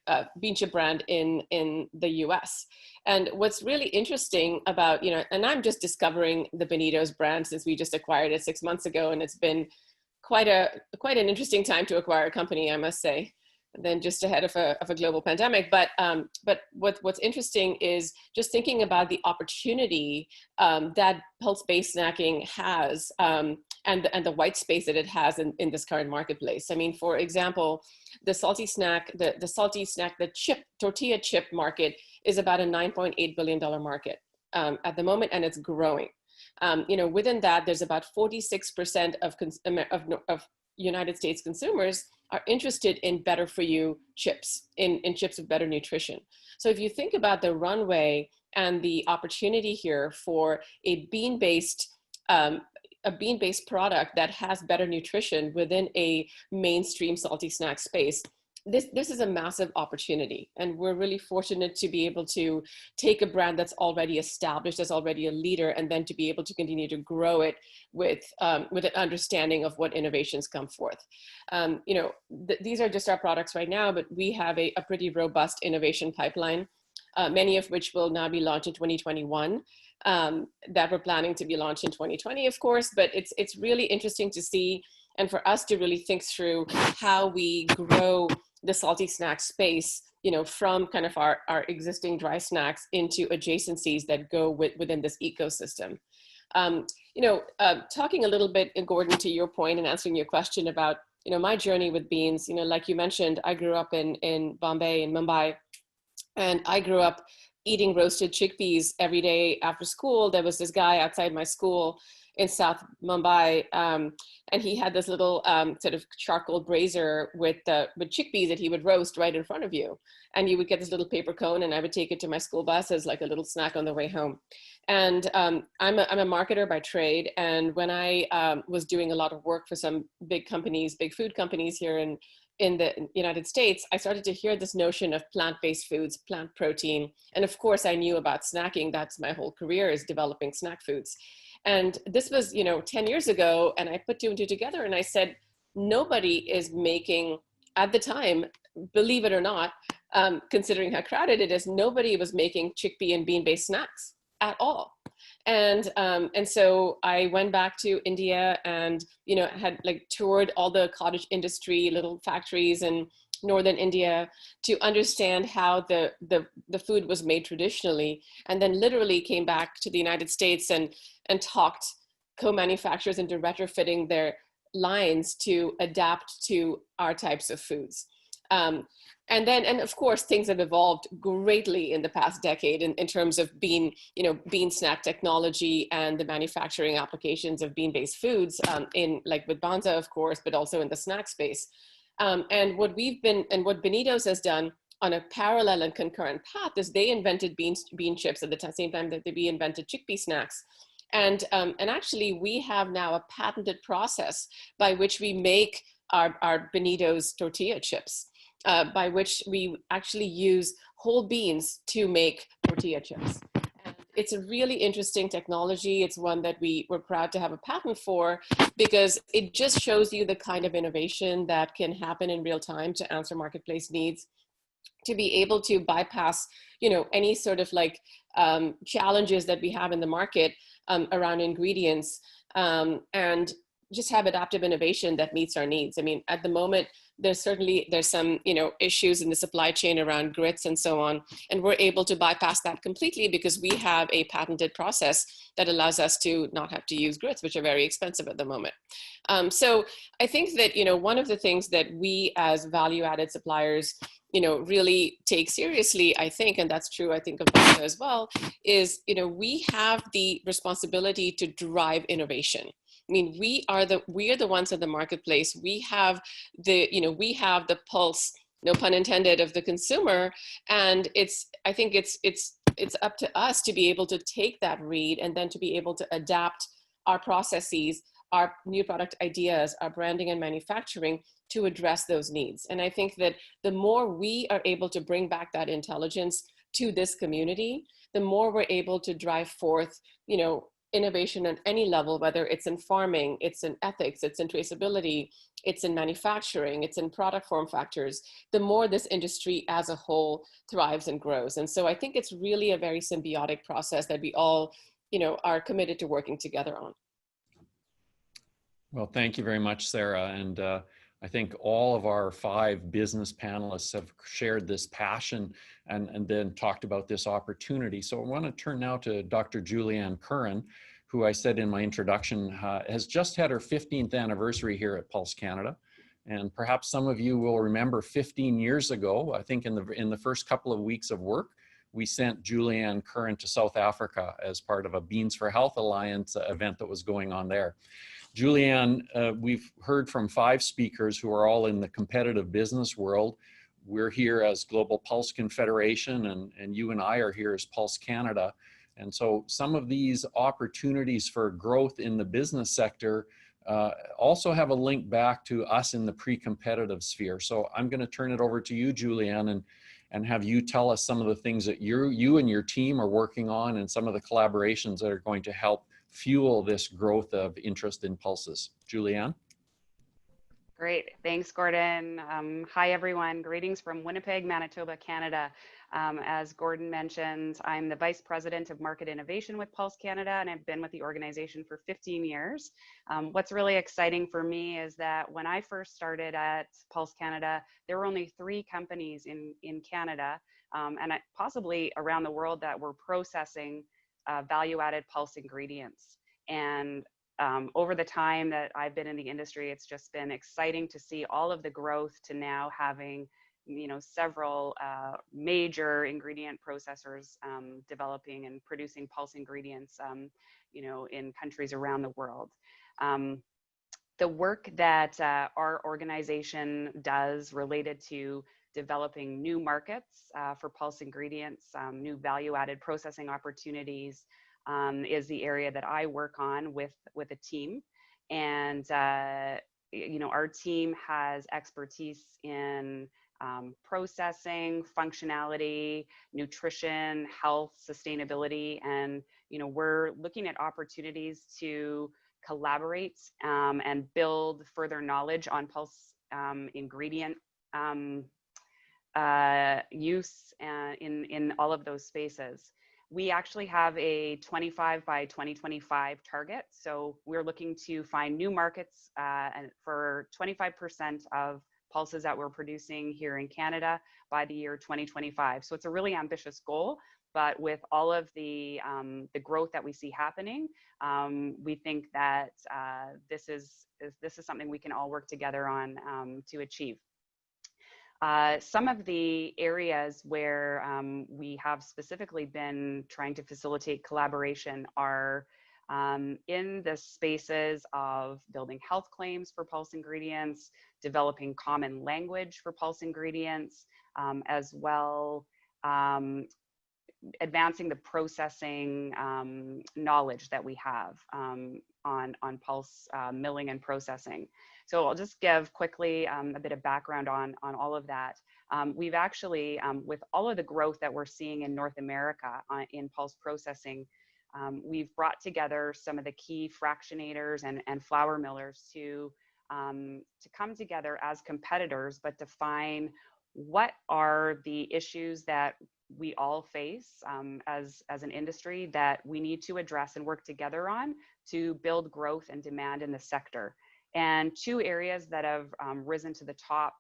brand in the US. And what's really interesting about, and I'm just discovering the Benito's brand since we just acquired it 6 months ago, and it's been quite an interesting time to acquire a company, I must say, than just ahead of a global pandemic. But what's interesting is just thinking about the opportunity that pulse-based snacking has, and the white space that it has in this current marketplace. I mean, for example, the salty snack, the tortilla chip market is about a $9.8 billion market at the moment, and it's growing. Within that, there's about 46% of United States consumers are interested in better for you chips, in chips with better nutrition. So if you think about the runway and the opportunity here for a bean-based product that has better nutrition within a mainstream salty snack space, this is a massive opportunity. And we're really fortunate to be able to take a brand that's already established, that's already a leader, and then to be able to continue to grow it with an understanding of what innovations come forth. These are just our products right now, but we have a pretty robust innovation pipeline, many of which will now be launched in 2021. That we're planning to be launched in 2020, of course, but it's really interesting to see, and for us to really think through how we grow the salty snack space, from kind of our existing dry snacks into adjacencies that go within this ecosystem. Talking a little bit, Gordon, to your point and answering your question about my journey with beans, like you mentioned, I grew up in Bombay, in Mumbai, and I grew up eating roasted chickpeas every day after school. There was this guy outside my school in South Mumbai, and he had this little sort of charcoal brazier with chickpeas that he would roast right in front of you. And you would get this little paper cone, and I would take it to my school bus as like a little snack on the way home. And I'm a marketer by trade. And when I was doing a lot of work for some big companies, big food companies here in the United States, I started to hear this notion of plant-based foods, plant protein. And of course I knew about snacking. That's my whole career, is developing snack foods. And this was, 10 years ago, and I put two and two together and I said, nobody is making, at the time, believe it or not, considering how crowded it is, nobody was making chickpea and bean-based snacks at all. And so I went back to India and, had like toured all the cottage industry, little factories in northern India to understand how the food was made traditionally, and then literally came back to the United States and talked co-manufacturers into retrofitting their lines to adapt to our types of foods. And of course, things have evolved greatly in the past decade in terms of bean snack technology and the manufacturing applications of bean-based foods in like with Banza, of course, but also in the snack space. And what Benitos has done on a parallel and concurrent path is they invented bean chips at the same time that we invented chickpea snacks. And actually we have now a patented process by which we make our Benitos tortilla chips, by which we actually use whole beans to make tortilla chips. And it's a really interesting technology. It's one that we're proud to have a patent for, because it just shows you the kind of innovation that can happen in real time to answer marketplace needs, to be able to bypass, any sort of like challenges that we have in the market around ingredients, and just have adaptive innovation that meets our needs. I mean, at the moment, there's some, issues in the supply chain around grits and so on. And we're able to bypass that completely because we have a patented process that allows us to not have to use grits, which are very expensive at the moment. So I think that, one of the things that we as value-added suppliers, really take seriously, I think, and that's true, I think, of Banza as well, is, we have the responsibility to drive innovation. I mean, we are the ones in the marketplace. We have the pulse, no pun intended, of the consumer. And I think it's up to us to be able to take that read and then to be able to adapt our processes, our new product ideas, our branding and manufacturing to address those needs. And I think that the more we are able to bring back that intelligence to this community, the more we're able to drive forth, innovation at any level, whether it's in farming, it's in ethics, it's in traceability, it's in manufacturing, it's in product form factors, the more this industry as a whole thrives and grows. And so I think it's really a very symbiotic process that we all, are committed to working together on. Well, thank you very much, Sarah. And I think all of our 5 business panelists have shared this passion and then talked about this opportunity. So I want to turn now to Dr. Julianne Curran, who I said in my introduction has just had her 15th anniversary here at Pulse Canada. And perhaps some of you will remember 15 years ago, I think in the first couple of weeks of work, we sent Julianne Curran to South Africa as part of a Beans for Health Alliance event that was going on there. Julianne, we've heard from 5 speakers who are all in the competitive business world. We're here as Global Pulse Confederation, and you and I are here as Pulse Canada. And so some of these opportunities for growth in the business sector also have a link back to us in the pre-competitive sphere. So I'm going to turn it over to you, Julianne, and have you tell us some of the things that you and your team are working on and some of the collaborations that are going to help fuel this growth of interest in pulses. Julianne? Great, thanks, Gordon. Hi, everyone. Greetings from Winnipeg, Manitoba, Canada. As Gordon mentioned, I'm the Vice President of Market Innovation with Pulse Canada, and I've been with the organization for 15 years. What's really exciting for me is that when I first started at Pulse Canada, there were only 3 companies in Canada and possibly around the world that were processing value-added pulse ingredients. And over the time that I've been in the industry, it's just been exciting to see all of the growth to now having, several major ingredient processors developing and producing pulse ingredients, in countries around the world. The work that our organization does related to developing new markets for pulse ingredients, new value-added processing opportunities, is the area that I work on with a team. And our team has expertise in processing, functionality, nutrition, health, sustainability, and we're looking at opportunities to collaborate and build further knowledge on pulse ingredient use in all of those spaces. We actually have a 25 by 2025 target. So we're looking to find new markets for 25% of pulses that we're producing here in Canada by the year 2025. So it's a really ambitious goal, but with all of the growth that we see happening, we think that this is something we can all work together on to achieve. Some of the areas where we have specifically been trying to facilitate collaboration are in the spaces of building health claims for pulse ingredients, developing common language for pulse ingredients, as well advancing the processing knowledge that we have on pulse milling and processing. So I'll just give quickly a bit of background on all of that. We've actually, with all of the growth that we're seeing in North America in pulse processing, we've brought together some of the key fractionators and flour millers to come together as competitors, but define what are the issues that we all face as an industry that we need to address and work together on to build growth and demand in the sector. And two areas that have risen to the top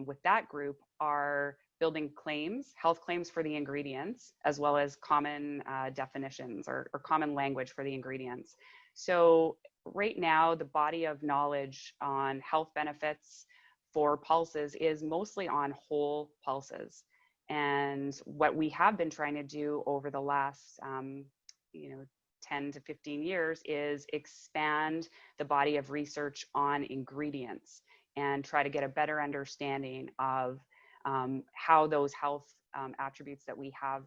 with that group are building claims, health claims for the ingredients, as well as common definitions or common language for the ingredients. So right now, the body of knowledge on health benefits for pulses is mostly on whole pulses. And what we have been trying to do over the last 10 to 15 years is expand the body of research on ingredients and try to get a better understanding of how those health attributes that we have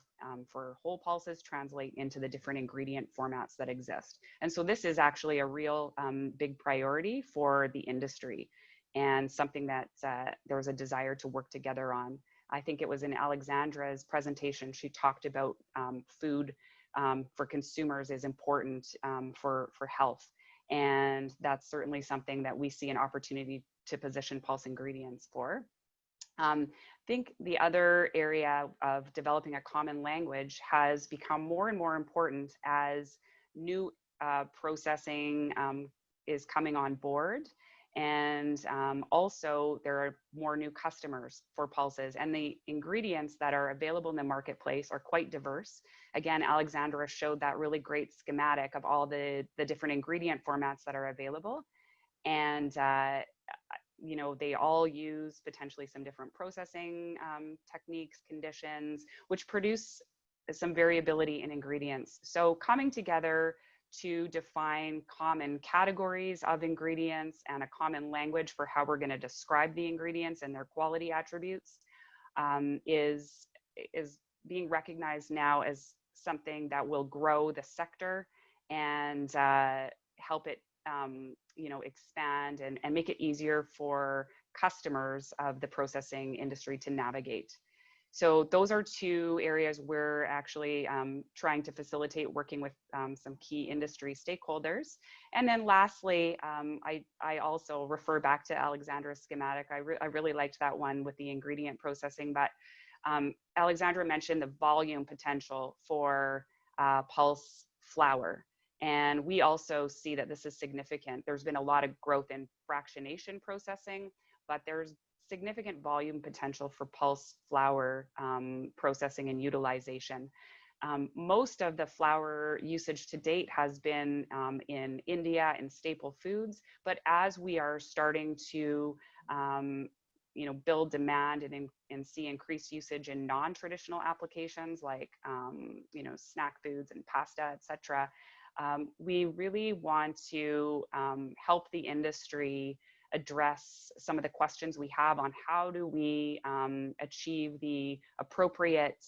for whole pulses translate into the different ingredient formats that exist. And so this is actually a real big priority for the industry and something that there was a desire to work together on. I think it was in Alexandra's presentation, she talked about food for consumers is important for health. And that's certainly something that we see an opportunity to position pulse ingredients for. I think the other area of developing a common language has become more and more important as new processing is coming on board. And also there are more new customers for pulses, and the ingredients that are available in the marketplace are quite diverse. Again, Alexandra showed that really great schematic of all the different ingredient formats that are available. And they all use potentially some different processing techniques, conditions, which produce some variability in ingredients. So coming together to define common categories of ingredients and a common language for how we're going to describe the ingredients and their quality attributes is being recognized now as something that will grow the sector and help it expand and make it easier for customers of the processing industry to navigate. So those are two areas we're actually trying to facilitate, working with some key industry stakeholders. And then lastly, I also refer back to Alexandra's schematic. I really liked that one with the ingredient processing, but Alexandra mentioned the volume potential for pulse flour. And we also see that this is significant. There's been a lot of growth in fractionation processing, but there's significant volume potential for pulse flour processing and utilization. Most of the flour usage to date has been in India and staple foods, but as we are starting to build demand and see increased usage in non-traditional applications like snack foods and pasta, etc., we really want to help the industry address some of the questions we have on how do we achieve the appropriate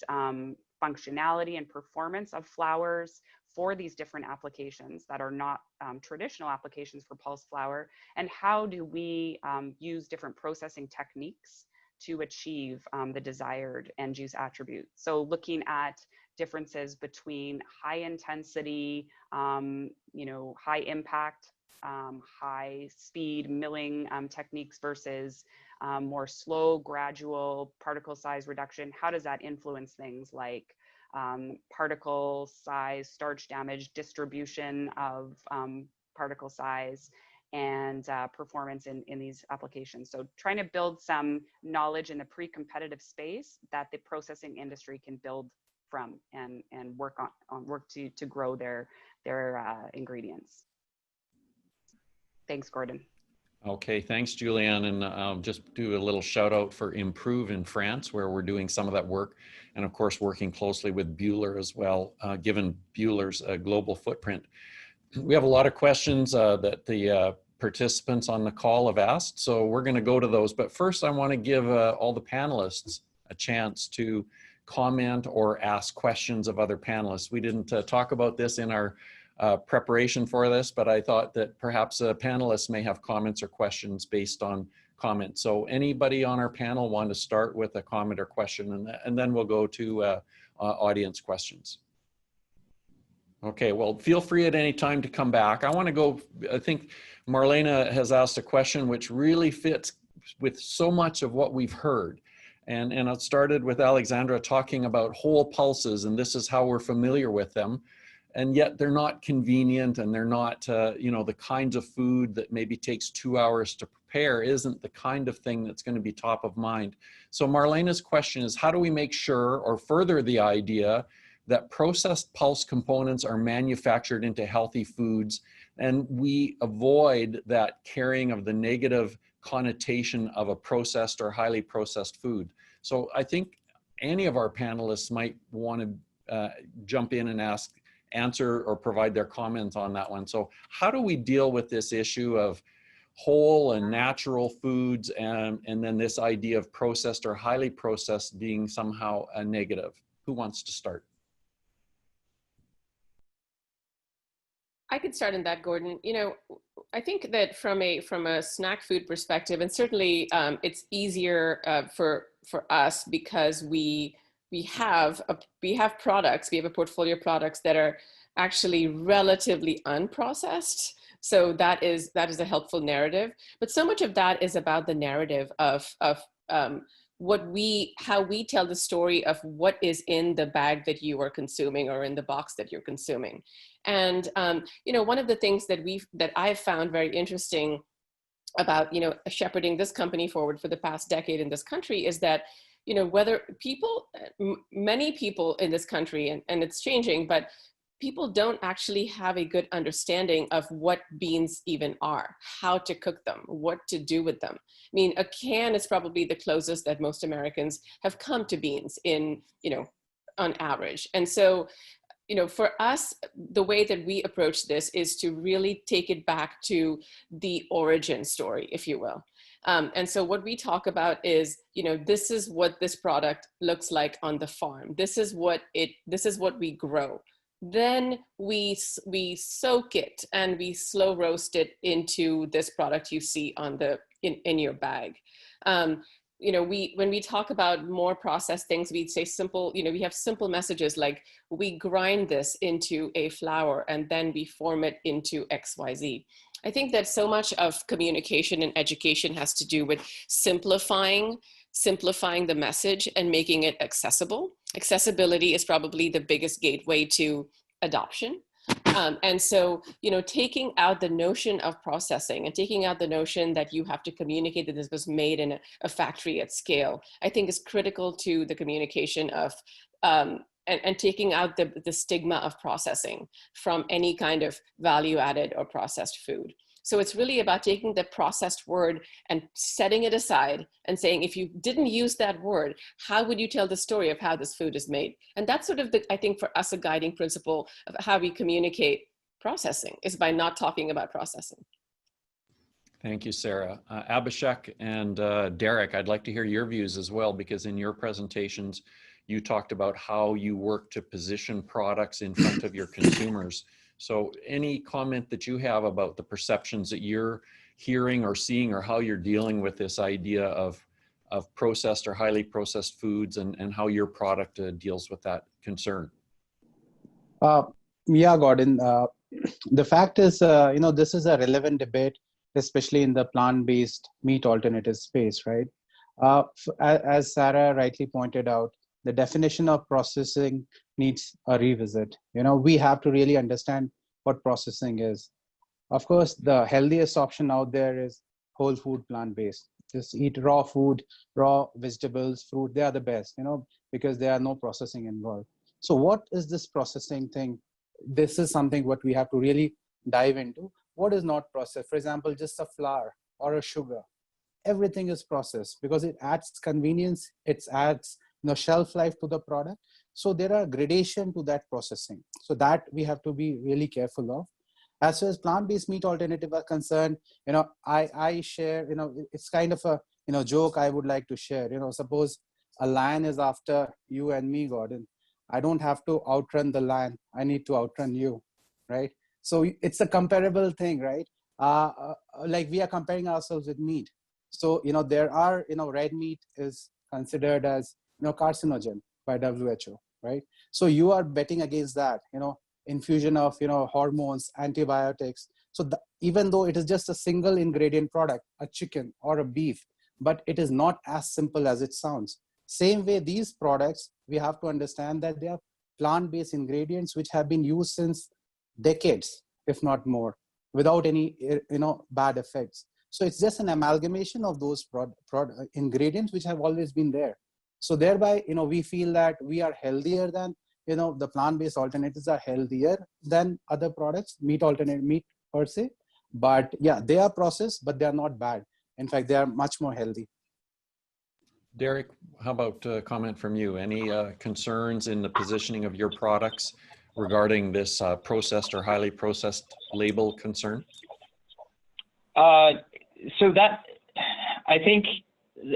functionality and performance of flours for these different applications that are not traditional applications for pulse flour, and how do we use different processing techniques to achieve the desired end use attribute. So looking at differences between high intensity, high impact, high speed milling techniques versus more slow, gradual particle size reduction. How does that influence things like particle size, starch damage, distribution of particle size, and performance in these applications? So trying to build some knowledge in the pre-competitive space that the processing industry can build from and work to grow their ingredients. Thanks, Gordon. Okay, thanks, Julianne. And I'll just do a little shout out for Improve in France, where we're doing some of that work. And of course, working closely with Bühler as well, given Bühler's global footprint. We have a lot of questions that the participants on the call have asked. So we're going to go to those. But first, I want to give all the panelists a chance to comment or ask questions of other panelists. We didn't talk about this in our preparation for this, but I thought that perhaps panelists may have comments or questions based on comments. So anybody on our panel want to start with a comment or question, and then we'll go to audience questions. Okay, well, feel free at any time to come back. I want to go, I think Marlena has asked a question which really fits with so much of what we've heard. And it started with Alexandra talking about whole pulses, and this is how we're familiar with them. And yet they're not convenient, and they're not, the kinds of food that maybe takes 2 hours to prepare isn't the kind of thing that's going to be top of mind. So Marlena's question is, how do we make sure or further the idea that processed pulse components are manufactured into healthy foods, and we avoid that carrying of the negative connotation of a processed or highly processed food? So I think any of our panelists might want to jump in and answer or provide their comments on that one. So how do we deal with this issue of whole and natural foods and then this idea of processed or highly processed being somehow a negative? Who wants to start? I could start in that, Gordon. I think that from a snack food perspective, and certainly it's easier for us because we have products, we have a portfolio of products that are actually relatively unprocessed. So that is a helpful narrative. But so much of that is about the narrative of how we tell the story of what is in the bag that you are consuming or in the box that you're consuming. And one of the things that I've found very interesting about shepherding this company forward for the past decade in this country is that whether many people in this country, and it's changing, but people don't actually have a good understanding of what beans even are, how to cook them, what to do with them. I mean, a can is probably the closest that most Americans have come to beans on average. And so, for us, the way that we approach this is to really take it back to the origin story, if you will. And so what we talk about is, this is what this product looks like on the farm. This is what we grow. Then we soak it and we slow roast it into this product you see on in your bag. When we talk about more processed things, we'd say simple, we have simple messages like we grind this into a flour and then we form it into XYZ. I think that so much of communication and education has to do with simplifying the message and making it accessible. Accessibility is probably the biggest gateway to adoption. And so, taking out the notion of processing and taking out the notion that you have to communicate that this was made in a factory at scale, I think is critical to the communication of and taking out the stigma of processing from any kind of value added or processed food. So it's really about taking the processed word and setting it aside and saying, if you didn't use that word, how would you tell the story of how this food is made? And that's sort of I think for us, a guiding principle of how we communicate processing is by not talking about processing. Thank you, Sarah. Abhishek and Derrick, I'd like to hear your views as well, because in your presentations, you talked about how you work to position products in front of your consumers. So any comment that you have about the perceptions that you're hearing or seeing, or how you're dealing with this idea of processed or highly processed foods, and how your product deals with that concern? Yeah, Gordon. The fact is, this is a relevant debate, especially in the plant-based meat alternative space, right? As Sarah rightly pointed out, the definition of processing needs a revisit. We have to really understand what processing is. Of course, the healthiest option out there is whole food plant-based. Just eat raw food, raw vegetables, fruit. They are the best, because there are no processing involved. So what is this processing thing? This is something what we have to really dive into. What is not processed? For example, just a flour or a sugar. Everything is processed because it adds convenience. It adds shelf life to the product. So there are gradation to that processing. So that we have to be really careful of. As far as plant-based meat alternative are concerned, I share, it's kind of a, joke I would like to share. Suppose a lion is after you and me, Gordon. I don't have to outrun the lion. I need to outrun you, right? So it's a comparable thing, right? Like we are comparing ourselves with meat. So, there are, red meat is considered as, carcinogen by WHO, right? So you are betting against that, infusion of, hormones, antibiotics. So even though it is just a single ingredient product, a chicken or a beef, but it is not as simple as it sounds. Same way, these products, we have to understand that they are plant-based ingredients which have been used since decades, if not more, without any, bad effects. So it's just an amalgamation of those ingredients which have always been there. So thereby, we feel that we are healthier than, the plant-based alternatives are healthier than other products, meat per se. But yeah, they are processed, but they are not bad. In fact, they are much more healthy. Derrick, how about a comment from you? Any concerns in the positioning of your products regarding this processed or highly processed label concern? So that, I think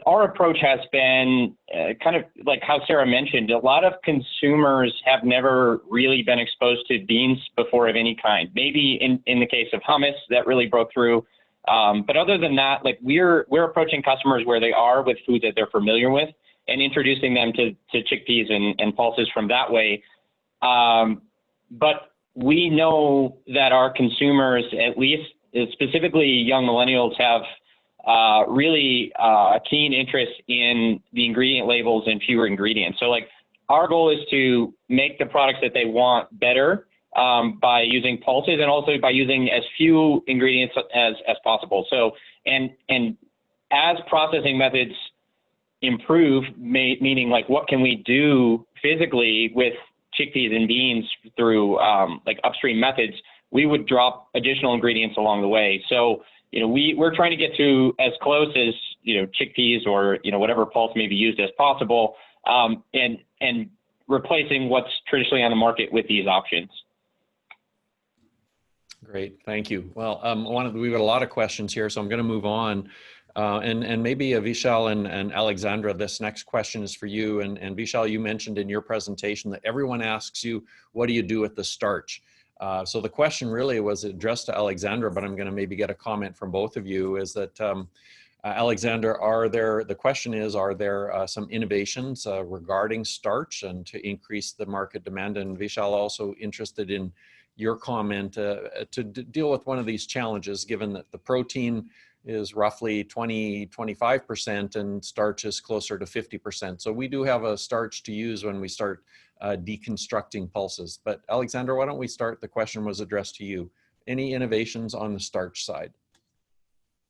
our approach has been kind of like how Sarah mentioned. A lot of consumers have never really been exposed to beans before of any kind. Maybe in the case of hummus, that really broke through. But other than that, like we're approaching customers where they are with food that they're familiar with and introducing them to chickpeas and pulses from that way. But we know that our consumers, at least specifically young millennials, have really a keen interest in the ingredient labels and fewer ingredients. So like our goal is to make the products that they want better by using pulses and also by using as few ingredients as possible. So, and as processing methods improve, meaning like what can we do physically with chickpeas and beans through like upstream methods, we would drop additional ingredients along the way. So, we're trying to get to as close as, chickpeas or, whatever pulse may be used as possible, and replacing what's traditionally on the market with these options. Great, thank you. Well, we've got a lot of questions here, so I'm going to move on. And maybe Vishal and Alexandra, this next question is for you. And Vishal, you mentioned in your presentation that everyone asks you, what do you do with the starch? So the question really was addressed to Alexandra, but I'm going to maybe get a comment from both of you, is that, Alexandra, the question is, are there some innovations regarding starch and to increase the market demand? And Vishal, also interested in your comment to deal with one of these challenges, given that the protein is roughly 25% and starch is closer to 50%. So we do have a starch to use when we start deconstructing pulses. But Alexandra, why don't we start? The question was addressed to you. Any innovations on the starch side?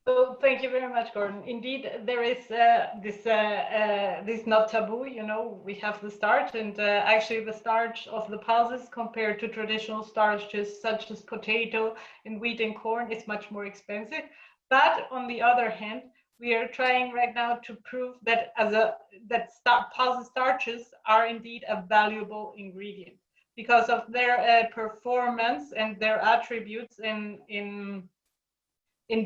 So thank you very much, Gordon. Indeed, there is this not taboo. You know, we have the starch, and actually the starch of the pulses compared to traditional starches such as potato and wheat and corn is much more expensive. But on the other hand, we are trying right now to prove that pulses starches are indeed a valuable ingredient because of their performance and their attributes in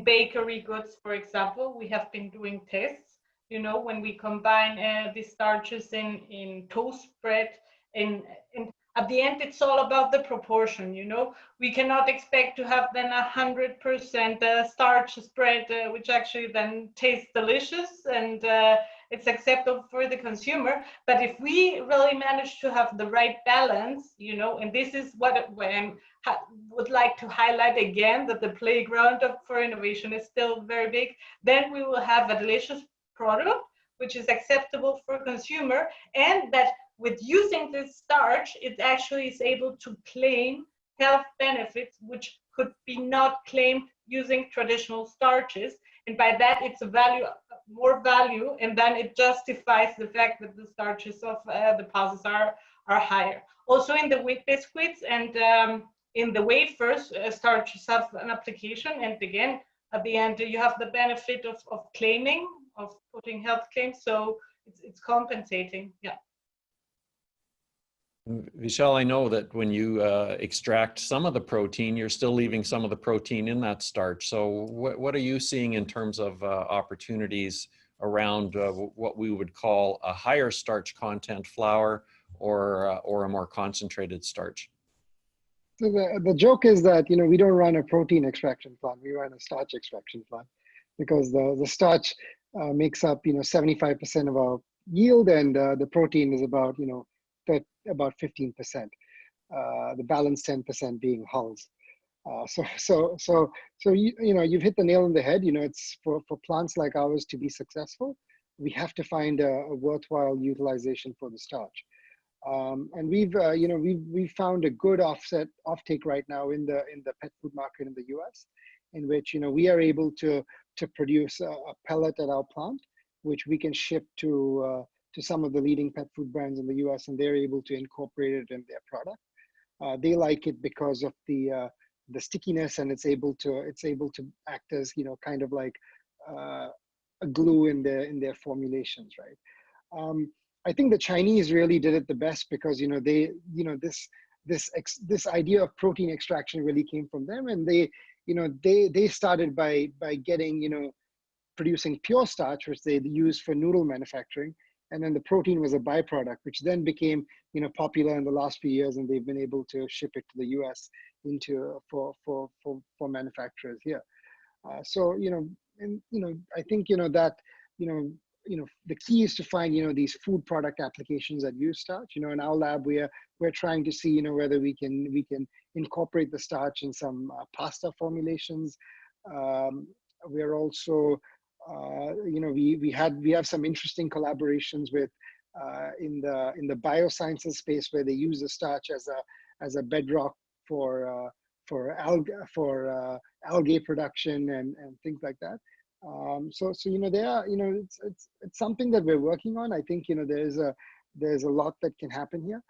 bakery goods, for example. We have been doing tests, you know, when we combine these starches in toast bread, and at the end, it's all about the proportion, you know. We cannot expect to have then 100% starch spread, which actually then tastes delicious and it's acceptable for the consumer. But if we really manage to have the right balance, you know, and this is what I would like to highlight again, that the playground for innovation is still very big, then we will have a delicious product which is acceptable for consumer, and that with using this starch, it actually is able to claim health benefits which could be not claimed using traditional starches. And by that, it's a value, more value, and then it justifies the fact that the starches of the pulses are higher. Also in the wheat biscuits and in the wafers, starches have an application. And again, at the end, you have the benefit of claiming, of putting health claims. So it's compensating, yeah. Vishal, I know that when you extract some of the protein, you're still leaving some of the protein in that starch. So what are you seeing in terms of opportunities around what we would call a higher starch content flour or a more concentrated starch? So the joke is that, you know, we don't run a protein extraction plant, we run a starch extraction plant, because the starch makes up, you know, 75% of our yield, and the protein is about, you know, about 15%, the balance 10% being hulls. So you know, you've hit the nail on the head. You know, it's for plants like ours to be successful, we have to find a worthwhile utilization for the starch. And we've found a good offtake right now in the pet food market in the US, in which, you know, we are able to produce a pellet at our plant, which we can ship to some of the leading pet food brands in the US, and they're able to incorporate it in their product. They like it because of the stickiness, and it's able to act as, you know, kind of like a glue in their formulations, right? I think the Chinese really did it the best, because, you know, they, you know, this idea of protein extraction really came from them, and they, you know, they started by getting, you know, producing pure starch, which they used for noodle manufacturing. And then the protein was a byproduct, which then became, you know, popular in the last few years, and they've been able to ship it to the US for manufacturers here. So, you know, and, you know, I think, you know, that, you know, the key is to find, you know, these food product applications that use starch. You know, in our lab, we're trying to see, you know, whether we can incorporate the starch in some pasta formulations. We're also, you know, we have some interesting collaborations with in the biosciences space, where they use the starch as a bedrock for algae production and things like that. So you know, there are, you know, it's something that we're working on. I think, you know, there's a lot that can happen here.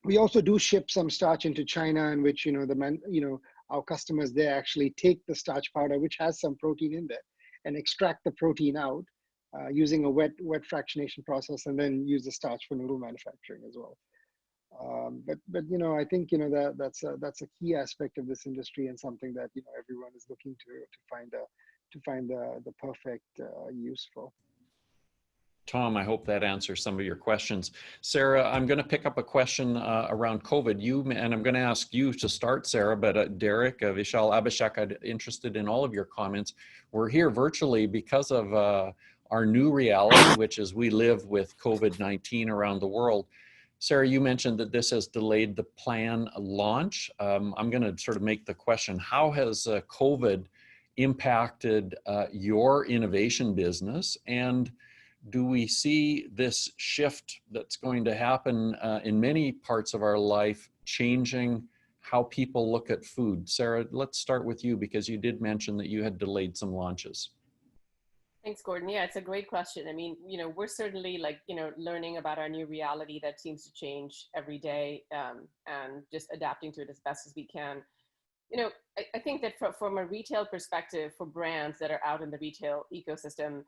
We also do ship some starch into China, in which, you know, our customers there actually take the starch powder, which has some protein in there, and extract the protein out using a wet fractionation process, and then use the starch for noodle manufacturing as well. But you know, I think, you know, that's a key aspect of this industry, and something that, you know, everyone is looking to find the perfect use for. Tom, I hope that answers some of your questions. Sarah, I'm going to pick up a question around COVID. And I'm going to ask you to start, Sarah, but Derrick, Vishal, Abhishek, I'm interested in all of your comments. We're here virtually because of our new reality, which is we live with COVID-19 around the world. Sarah, you mentioned that this has delayed the plan launch. I'm going to sort of make the question, how has COVID impacted your innovation business? And do we see this shift that's going to happen in many parts of our life changing how people look at food. Sarah, let's start with you because you did mention that you had delayed some launches. Thanks, Gordon. Yeah, it's a great question. I mean, we're certainly learning about our new reality that seems to change every day, and just adapting to it as best as we can. I think that from a retail perspective, for brands that are out in the retail ecosystem,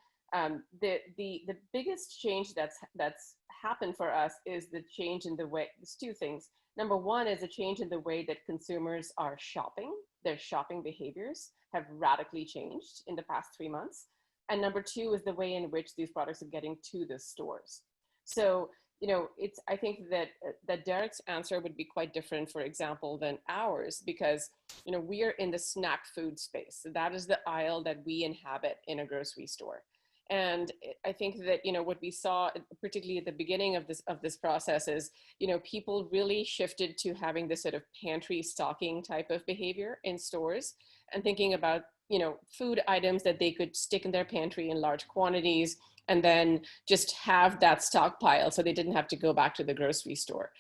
the biggest change that's happened for us is the change in the way. There's two things. Number one is a change in the way that consumers are shopping. Their shopping behaviors have radically changed in the past 3 months. And number two is the way in which these products are getting to the stores. So, I think that Derrick's answer would be quite different, for example, than ours, because, we are in the snack food space. So that is the aisle that we inhabit in a grocery store. And I think that, what we saw, particularly at the beginning of this process is, people really shifted to having this sort of pantry stocking type of behavior in stores and thinking about, food items that they could stick in their pantry in large quantities and then just have that stockpile so they didn't have to go back to the grocery store.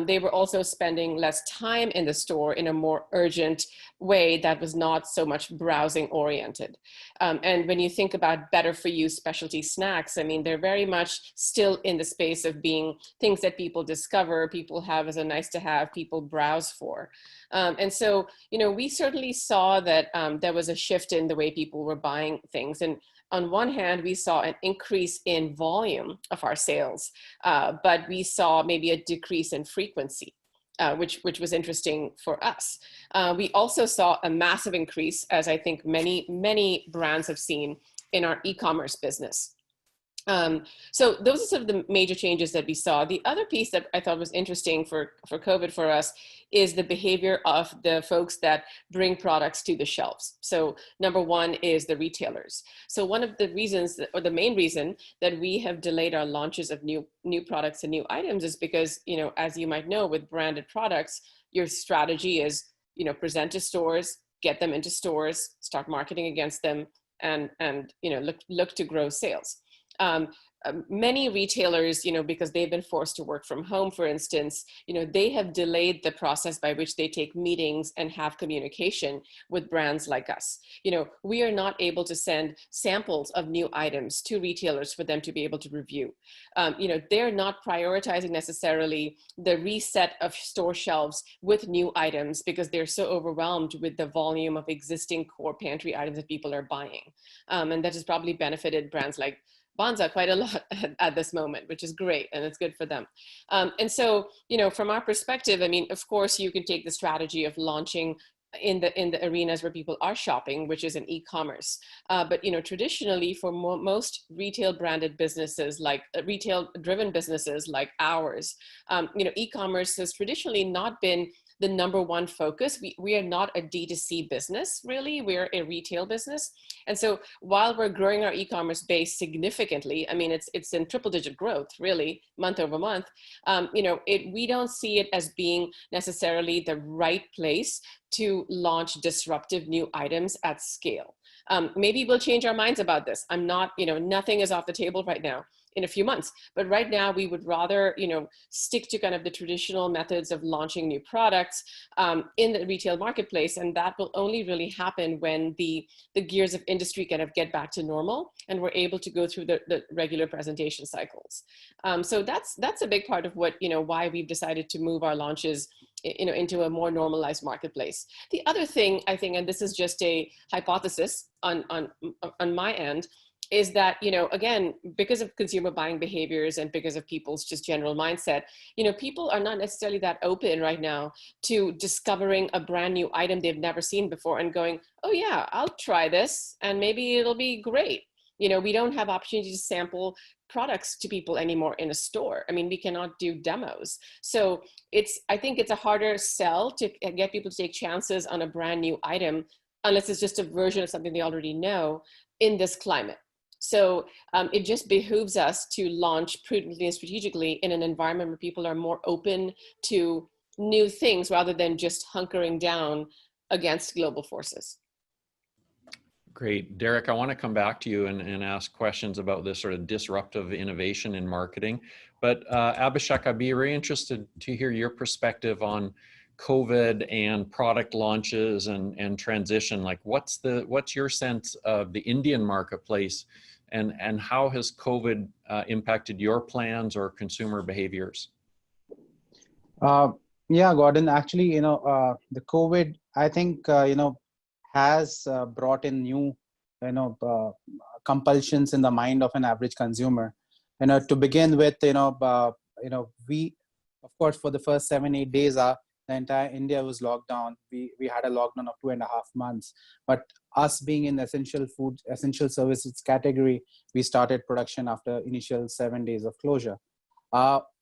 They were also spending less time in the store in a more urgent way that was not so much browsing oriented. And when you think about better for you specialty snacks, I mean, they're very much still in the space of being things that people discover, people have as a nice to have, people browse for. And so, we certainly saw that there was a shift in the way people were buying things. And on one hand, we saw an increase in volume of our sales, but we saw maybe a decrease in frequency, which was interesting for us. We also saw a massive increase, as I think many brands have seen, in our e-commerce business. So those are sort of the major changes that we saw. The other piece that I thought was interesting for COVID for us is the behavior of the folks that bring products to the shelves. So number one is the retailers. So one of the reasons, or the main reason, that we have delayed our launches of new products and new items is because, as you might know, with branded products, your strategy is, present to stores, get them into stores, start marketing against them, and look to grow sales. Many retailers, because they've been forced to work from home, for instance, they have delayed the process by which they take meetings and have communication with brands like us. We are not able to send samples of new items to retailers for them to be able to review. They're not prioritizing necessarily the reset of store shelves with new items because they're so overwhelmed with the volume of existing core pantry items that people are buying. And that has probably benefited brands like Banza quite a lot at this moment, which is great, and it's good for them. And so, from our perspective, I mean, of course, you can take the strategy of launching in the arenas where people are shopping, which is in e-commerce. But traditionally, for most retail branded businesses, like retail driven businesses like ours, e-commerce has traditionally not been the number one focus. We are not a D2C business, really. We're a retail business. And so while we're growing our e-commerce base significantly, I mean, it's in triple digit growth, really, month over month, we don't see it as being necessarily the right place to launch disruptive new items at scale. Maybe we'll change our minds about this. I'm not, nothing is off the table right now in a few months, but right now we would rather, stick to kind of the traditional methods of launching new products in the retail marketplace. And that will only really happen when the gears of industry kind of get back to normal and we're able to go through the regular presentation cycles. So that's a big part of what, why we've decided to move our launches into a more normalized marketplace. The other thing I think, and this is just a hypothesis on my end, is that, again, because of consumer buying behaviors and because of people's just general mindset, people are not necessarily that open right now to discovering a brand new item they've never seen before and going, oh yeah, I'll try this and maybe it'll be great. We don't have opportunity to sample products to people anymore in a store. I mean, we cannot do demos. So I think it's a harder sell to get people to take chances on a brand new item, unless it's just a version of something they already know in this climate. So it just behooves us to launch prudently and strategically in an environment where people are more open to new things rather than just hunkering down against global forces. Great. Derrick, I want to come back to you and ask questions about this sort of disruptive innovation in marketing. But Abhishek, I'd be very interested to hear your perspective on COVID and product launches and transition? Like, what's your sense of the Indian marketplace, and how has COVID impacted your plans or consumer behaviors? Yeah, Gordon, actually, the COVID, I think, has brought in new, compulsions in the mind of an average consumer. To begin with, we, of course, for the first 7-8 days, the entire India was locked down. We had a lockdown of 2.5 months. But us being in essential food, essential services category, we started production after initial 7 days of closure.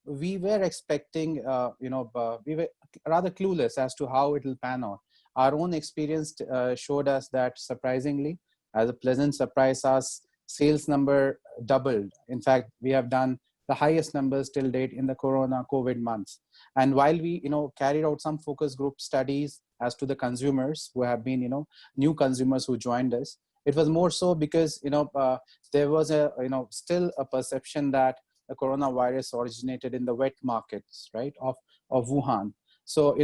We were expecting, we were rather clueless as to how it will pan out. Our own experience showed us that, surprisingly, as a pleasant surprise, our sales number doubled. In fact, we have done the highest numbers till date in the COVID months. And while we, carried out some focus group studies as to the consumers who have been, new consumers who joined us, it was more so because, there was still a perception that the coronavirus originated in the wet markets, right, of Wuhan. So,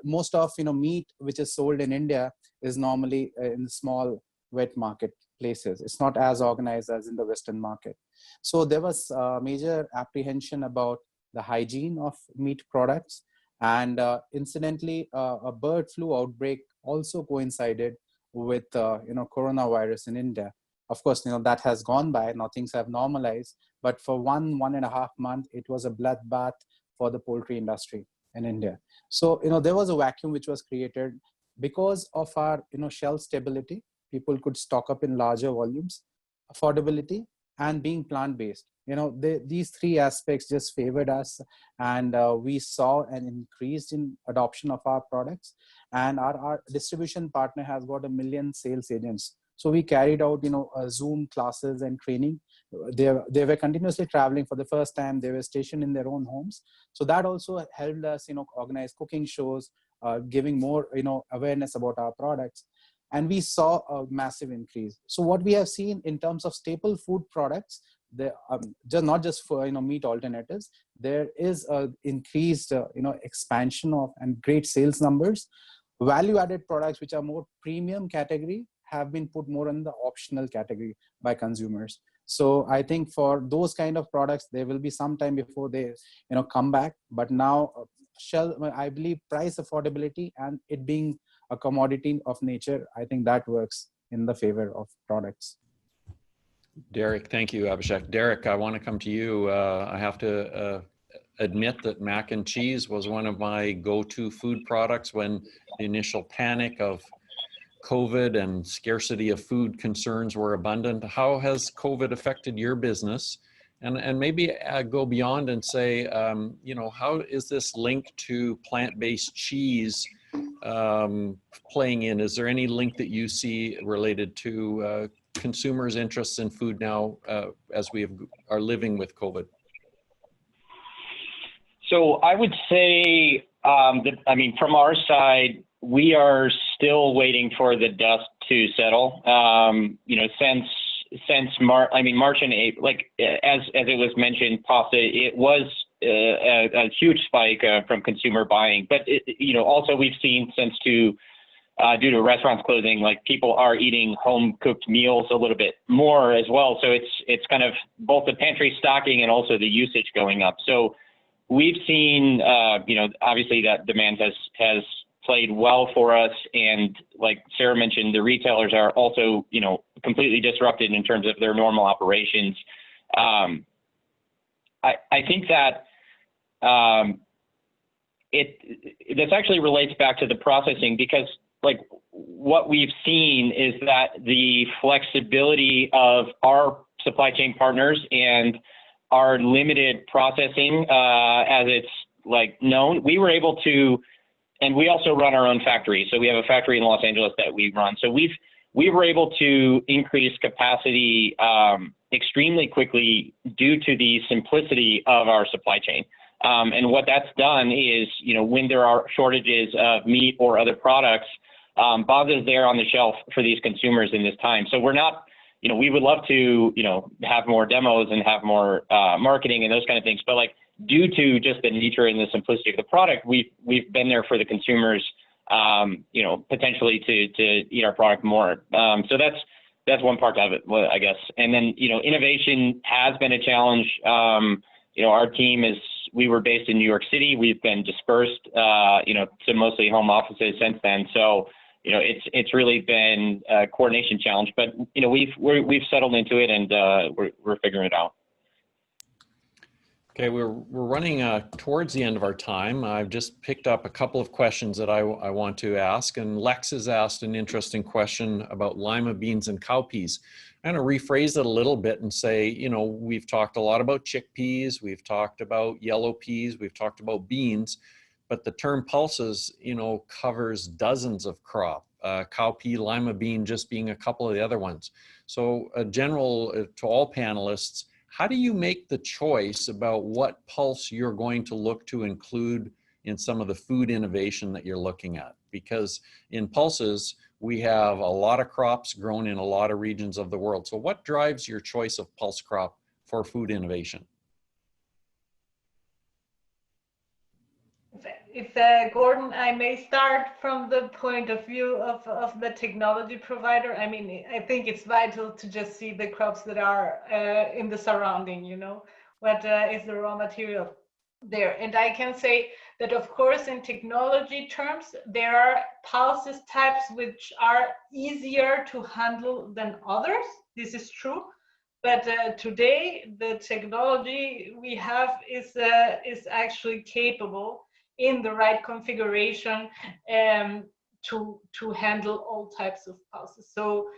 most of, meat which is sold in India is normally in small wet market places. It's not as organized as in the Western market. So there was major apprehension about the hygiene of meat products. And incidentally, a bird flu outbreak also coincided with, coronavirus in India. Of course, that has gone by, now things have normalized. But for 1.5 months, it was a bloodbath for the poultry industry in India. So, there was a vacuum which was created because of our, shelf stability. People could stock up in larger volumes, affordability, and being plant-based. These three aspects just favored us, and we saw an increase in adoption of our products. And our distribution partner has got 1 million sales agents. So we carried out, Zoom classes and training. They were continuously traveling. For the first time, they were stationed in their own homes. So that also helped us, organize cooking shows, giving more, awareness about our products. And we saw a massive increase. So what we have seen in terms of staple food products, not just for, meat alternatives, there is a increased, expansion of and great sales numbers. Value-added products, which are more premium category, have been put more in the optional category by consumers. So I think for those kind of products, there will be some time before they, come back. But now, I believe price affordability and it being a commodity of nature, I think that works in the favor of products. Derrick, thank you, Abhishek. Derrick, I want to come to you. I have to admit that mac and cheese was one of my go-to food products when the initial panic of COVID and scarcity of food concerns were abundant. How has COVID affected your business? And maybe go beyond and say, how is this linked to plant-based cheese playing in? Is there any link that you see related to consumers' interests in food now as we are living with COVID? So I would say from our side, we are still waiting for the dust to settle. Since March and April, as it was mentioned, pasta, it was a huge spike from consumer buying. But also we've seen due to restaurants closing, people are eating home cooked meals a little bit more as well. So it's kind of both the pantry stocking and also the usage going up. So we've seen, obviously that demand has played well for us. And like Sarah mentioned, the retailers are also, completely disrupted in terms of their normal operations. I think that this actually relates back to the processing, because what we've seen is that the flexibility of our supply chain partners and our limited processing, as it's known, we were able to. And we also run our own factory. So we have a factory in Los Angeles that we run. So we were able to increase capacity extremely quickly due to the simplicity of our supply chain. And what that's done is, when there are shortages of meat or other products, Banza is there on the shelf for these consumers in this time. So we're not, we would love to, have more demos and have more marketing and those kind of things. But due to just the nature and the simplicity of the product, we've been there for the consumers, you know, potentially to eat our product more. So that's one part of it, I guess. And then, you know, innovation has been a challenge. You know, our team we were based in New York City. We've been dispersed, you know, to mostly home offices since then. So, you know, it's really been a coordination challenge, but, you know, we've settled into it, and we're figuring it out. Okay, we're running towards the end of our time. I've just picked up a couple of questions that I want to ask, and Lex has asked an interesting question about lima beans and cowpeas. I'm going to rephrase it a little bit and say, you know, we've talked a lot about chickpeas, we've talked about yellow peas, we've talked about beans, but the term pulses, you know, covers dozens of crop, cowpea, lima bean just being a couple of the other ones. So a general to all panelists, how do you make the choice about what pulse you're going to look to include in some of the food innovation that you're looking at? Because in pulses, we have a lot of crops grown in a lot of regions of the world. So what drives your choice of pulse crop for food innovation? If Gordon, I may start from the point of view of the technology provider. I mean, I think it's vital to just see the crops that are in the surrounding, you know, what is the raw material there. And I can say that, of course, in technology terms, there are pulses types which are easier to handle than others. This is true. But today, the technology we have is actually capable in the right configuration to handle all types of pulses. So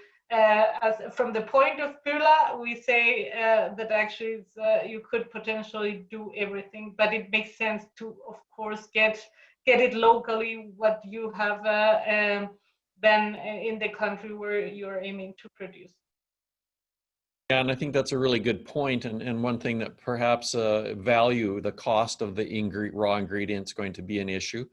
from the point of Bühler, we say that actually you could potentially do everything, but it makes sense to, of course, get it locally what you have then in the country where you're aiming to produce. Yeah, and I think that's a really good point. And one thing that perhaps value, the cost of the raw ingredients, going to be an issue.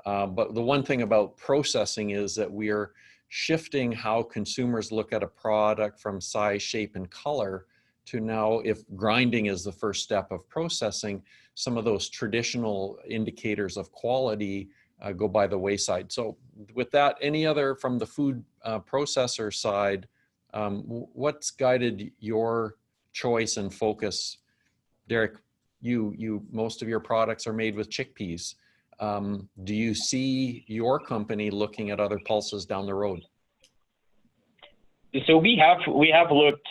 But the one thing about processing is that we are shifting how consumers look at a product from size, shape, and color to now, if grinding is the first step of processing, some of those traditional indicators of quality go by the wayside. So with that, any other from the food processor side, what's guided your choice and focus? Derrick, most of your products are made with chickpeas. Do you see your company looking at other pulses down the road? So we have looked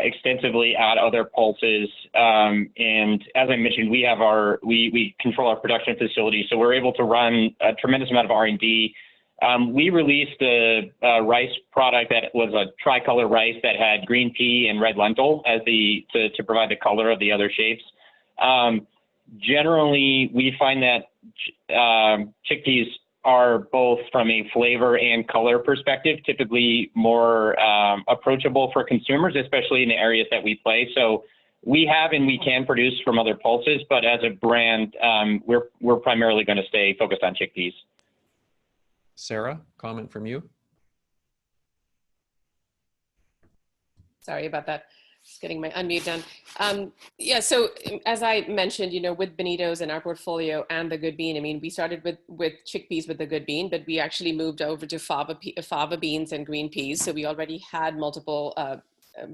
extensively at other pulses, and as I mentioned, we control our production facility, so we're able to run a tremendous amount of R&D. We released a rice product that was a tricolor rice that had green pea and red lentil as to provide the color of the other shapes. Generally, we find that chickpeas are both from a flavor and color perspective, typically more approachable for consumers, especially in the areas that we play. So we have and we can produce from other pulses, but as a brand, we're primarily going to stay focused on chickpeas. Sarah, comment from you? Sorry about that. Just getting my unmute done. Yeah, so as I mentioned, you know, with Bonitos in our portfolio and the Good Bean, I mean, we started with chickpeas with the Good Bean, but we actually moved over to fava beans and green peas. So we already had multiple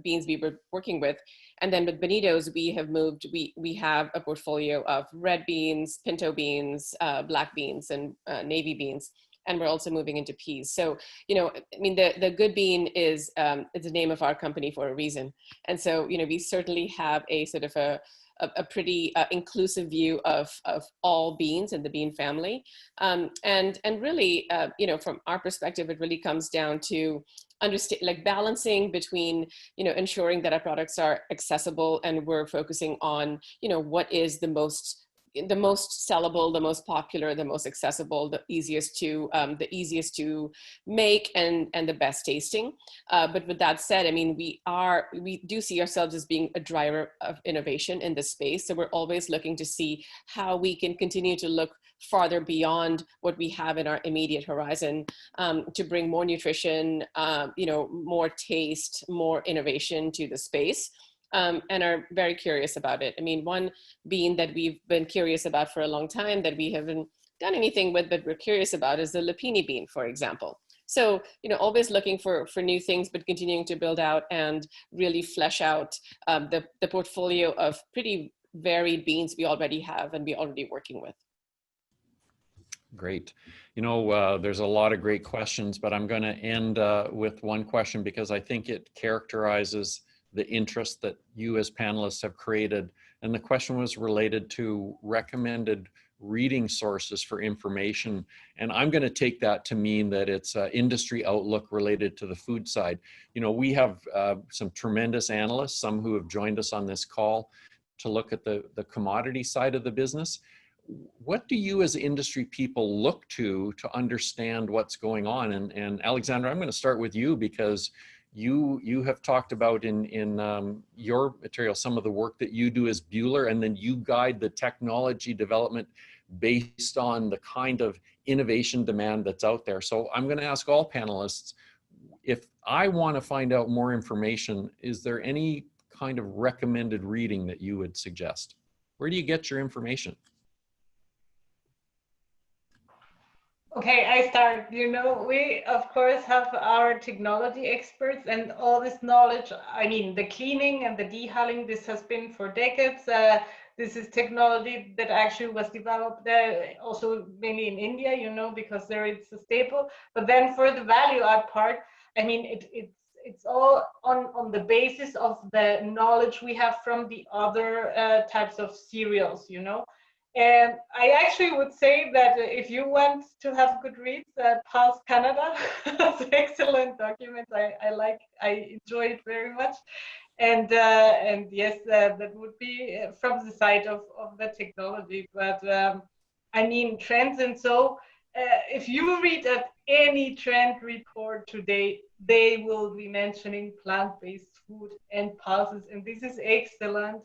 beans we were working with. And then with Bonitos, we have a portfolio of red beans, pinto beans, black beans, and navy beans. And we're also moving into peas. So, you know, I mean, the Good Bean is the name of our company for a reason. And so, you know, we certainly have a sort of a pretty inclusive view of all beans in the bean family. And really, you know, from our perspective, it really comes down to balancing between, you know, ensuring that our products are accessible, and we're focusing on, you know, what is the most sellable, the most popular, the most accessible, the easiest to make, and the best tasting. But with that said, I mean, we do see ourselves as being a driver of innovation in this space. So we're always looking to see how we can continue to look farther beyond what we have in our immediate horizon, to bring more nutrition, you know, more taste, more innovation to the space. and are very curious about it. I mean, one bean that we've been curious about for a long time that we haven't done anything with, but we're curious about is the Lupini bean, for example. So, always looking for new things, but continuing to build out and really flesh out the portfolio of pretty varied beans we already have and we're already working with. Great. There's a lot of great questions, but I'm going to end with one question because I think it characterizes the interest that you as panelists have created. And the question was related to recommended reading sources for information. And I'm going to take that to mean that it's industry outlook related to the food side. We have some tremendous analysts, some who have joined us on this call to look at the commodity side of the business. What do you as industry people look to understand what's going on? And Alexandra, I'm going to start with you because you have talked about in your material some of the work that you do as Bühler, and then you guide the technology development based on the kind of innovation demand that's out there. So I'm going to ask all panelists, if I want to find out more information, is there any kind of recommended reading that you would suggest? Where do you get your information? Okay, I start. We of course have our technology experts and all this knowledge. I mean, the cleaning and the dehulling, this has been for decades. This is technology that actually was developed also mainly in India, because there it's a staple. But then for the value add part, I mean, it's all on the basis of the knowledge we have from the other types of cereals, And I actually would say that if you want to have good reads, Pulse Canada has excellent documents. I enjoy it very much. And yes, that would be from the side of the technology. But I mean, trends. And so if you read at any trend report today, they will be mentioning plant-based food and pulses. And this is excellent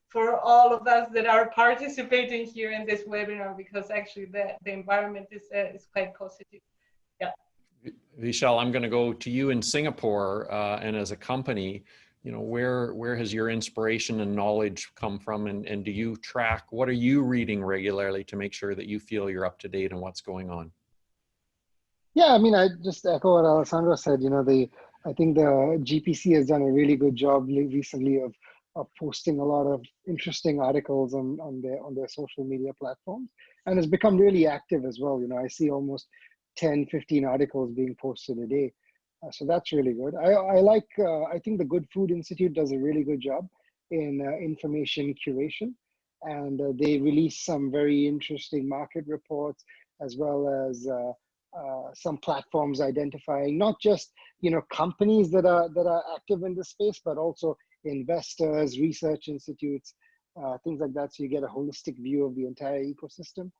for all of us that are participating here in this webinar, because actually the environment is quite positive. Yeah. Vishal, I'm going to go to you in Singapore, and as a company, where has your inspiration and knowledge come from, and do you track, what are you reading regularly to make sure that you feel you're up to date on what's going on? Yeah, I mean, I just echo what Alessandra said. I think the GPC has done a really good job recently of posting a lot of interesting articles on their social media platforms, and it's become really active as well. I see almost 10, 15 articles being posted a day. So that's really good. I think the Good Food Institute does a really good job in information curation, and they release some very interesting market reports, as well as some platforms identifying not just companies that are active in the space, but also investors, research institutes, things like that. So you get a holistic view of the entire ecosystem.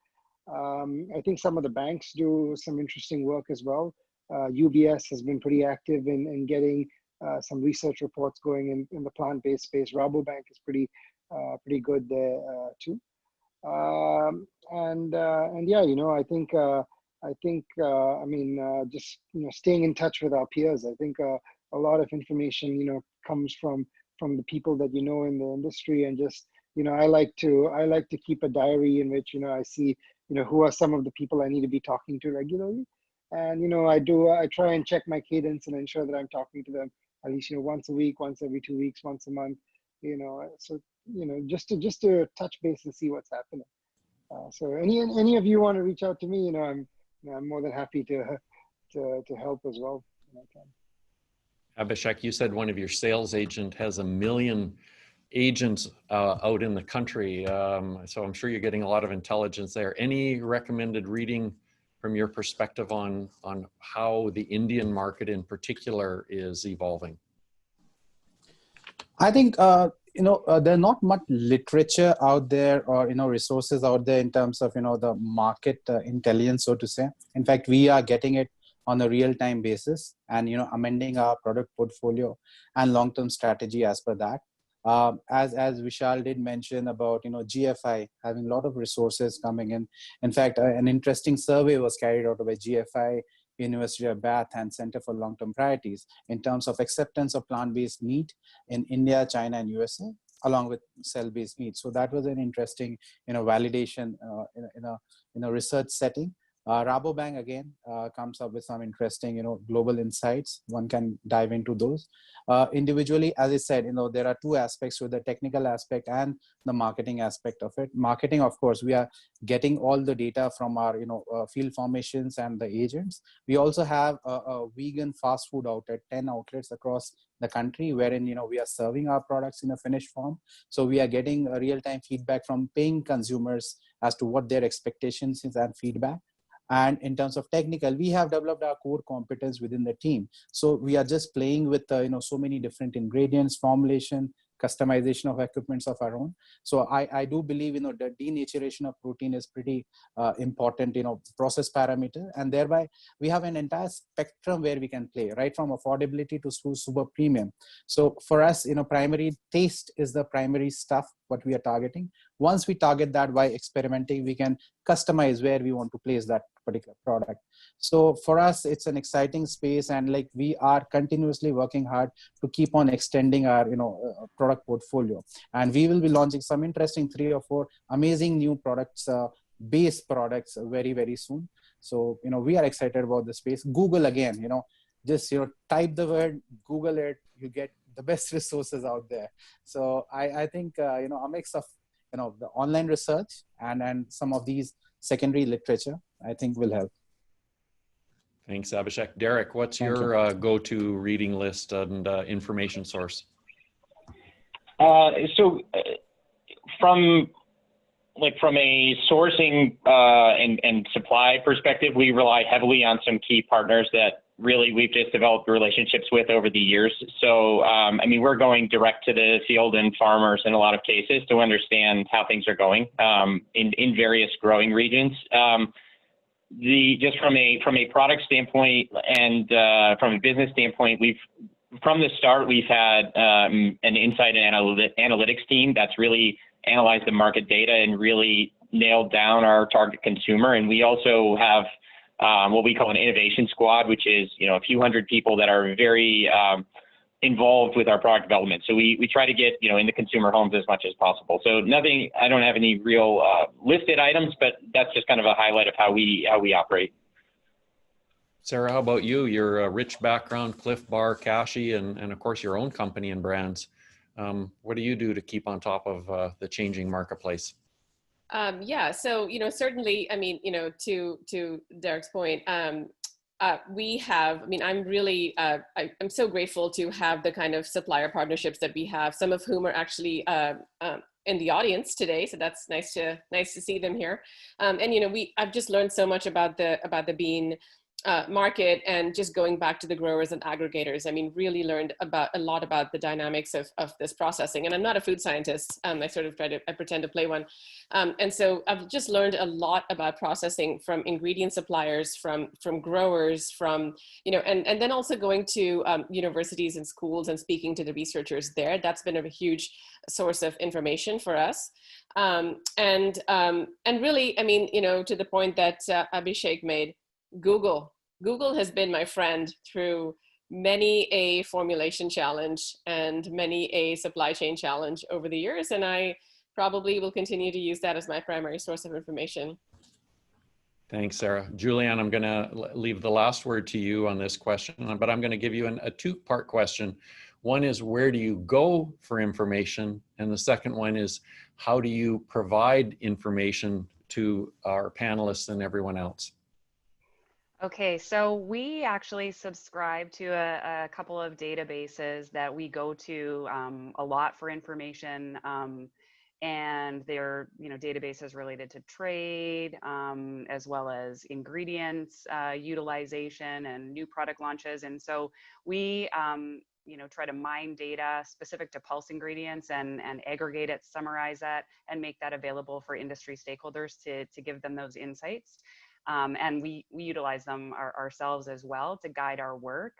I think some of the banks do some interesting work as well. UBS has been pretty active in getting some research reports going in the plant-based space. Rabobank is pretty good there too. And yeah, I mean, just staying in touch with our peers. I think a lot of information comes from the people that in the industry, and just I like to keep a diary in which I see who are some of the people I need to be talking to regularly. And I try and check my cadence and ensure that I'm talking to them at least once a week, once every 2 weeks, once a month. So just to touch base and see what's happening. So any of you want to reach out to me, I'm more than happy to help as well. Abhishek, you said one of your sales agent has 1 million agents out in the country. So I'm sure you're getting a lot of intelligence there. Any recommended reading from your perspective on how the Indian market in particular is evolving? I think, there's not much literature out there or, resources out there in terms of, the market intelligence, so to say. In fact, we are getting it on a real-time basis and, amending our product portfolio and long-term strategy as per that. As Vishal did mention about, GFI having a lot of resources coming in. In fact, an interesting survey was carried out by GFI University of Bath, and Center for Long-Term Priorities in terms of acceptance of plant-based meat in India, China, and USA, along with cell-based meat. So that was an interesting, validation in a research setting. Rabobank again comes up with some interesting, global insights. One can dive into those. Individually, as I said, there are two aspects to the technical aspect and the marketing aspect of it. Marketing, of course, we are getting all the data from our, field formations and the agents. We also have a vegan fast food outlet, 10 outlets across the country, wherein, we are serving our products in a finished form. So we are getting a real-time feedback from paying consumers as to what their expectations is and feedback. And in terms of technical, we have developed our core competence within the team. So we are just playing with, so many different ingredients, formulation, customization of equipments of our own. So I do believe, the denaturation of protein is pretty important, process parameter. And thereby we have an entire spectrum where we can play, right from affordability to super premium. So for us, primary taste is the primary stuff, what we are targeting. Once we target that by experimenting, we can customize where we want to place that particular product. So for us, it's an exciting space, and like we are continuously working hard to keep on extending our product portfolio, and we will be launching some interesting 3 or 4 amazing new products, base products very, very soon. So we are excited about the space. Google again, just type the word, Google it, you get the best resources out there. So I think a mix of the online research and some of these secondary literature, I think will help. Thanks, Abhishek. Derrick, what's your go-to reading list and information source? From a sourcing and supply perspective, we rely heavily on some key partners that really we've just developed relationships with over the years. So, we're going direct to the field and farmers in a lot of cases to understand how things are going in various growing regions. Just from a product standpoint and from a business standpoint, from the start, we've had an insight and analytics team that's really analyzed the market data and really nailed down our target consumer. And we also have what we call an innovation squad, which is a few hundred people that are very involved with our product development. So we try to get in the consumer homes as much as possible. So I don't have any real listed items, but that's just kind of a highlight of how we operate. Sarah, how about you? Your rich background, Cliff Bar, Kashi, and of course your own company and brands. What do you do to keep on top of the changing marketplace? Yeah, so certainly, to Derrick's point, we have, I'm really, I'm so grateful to have the kind of supplier partnerships that we have, some of whom are actually in the audience today. So that's nice to see them here. And I've just learned so much about the bean market, and just going back to the growers and aggregators. Really learned a lot about the dynamics of this processing. And I'm not a food scientist. I pretend to play one. And so I've just learned a lot about processing from ingredient suppliers, from growers, and then also going to universities and schools and speaking to the researchers there. That's been a huge source of information for us. And really, to the point that Abhishek made, Google has been my friend through many a formulation challenge and many a supply chain challenge over the years. And I probably will continue to use that as my primary source of information. Thanks, Sarah. Julianne, I'm going to leave the last word to you on this question, but I'm going to give you a 2-part question. One is, where do you go for information? And the second one is, how do you provide information to our panelists and everyone else? Okay, so we actually subscribe to a couple of databases that we go to a lot for information, and they're databases related to trade, as well as ingredients utilization and new product launches. And so we try to mine data specific to pulse ingredients and aggregate it, summarize that, and make that available for industry stakeholders to give them those insights. And we utilize them ourselves as well to guide our work.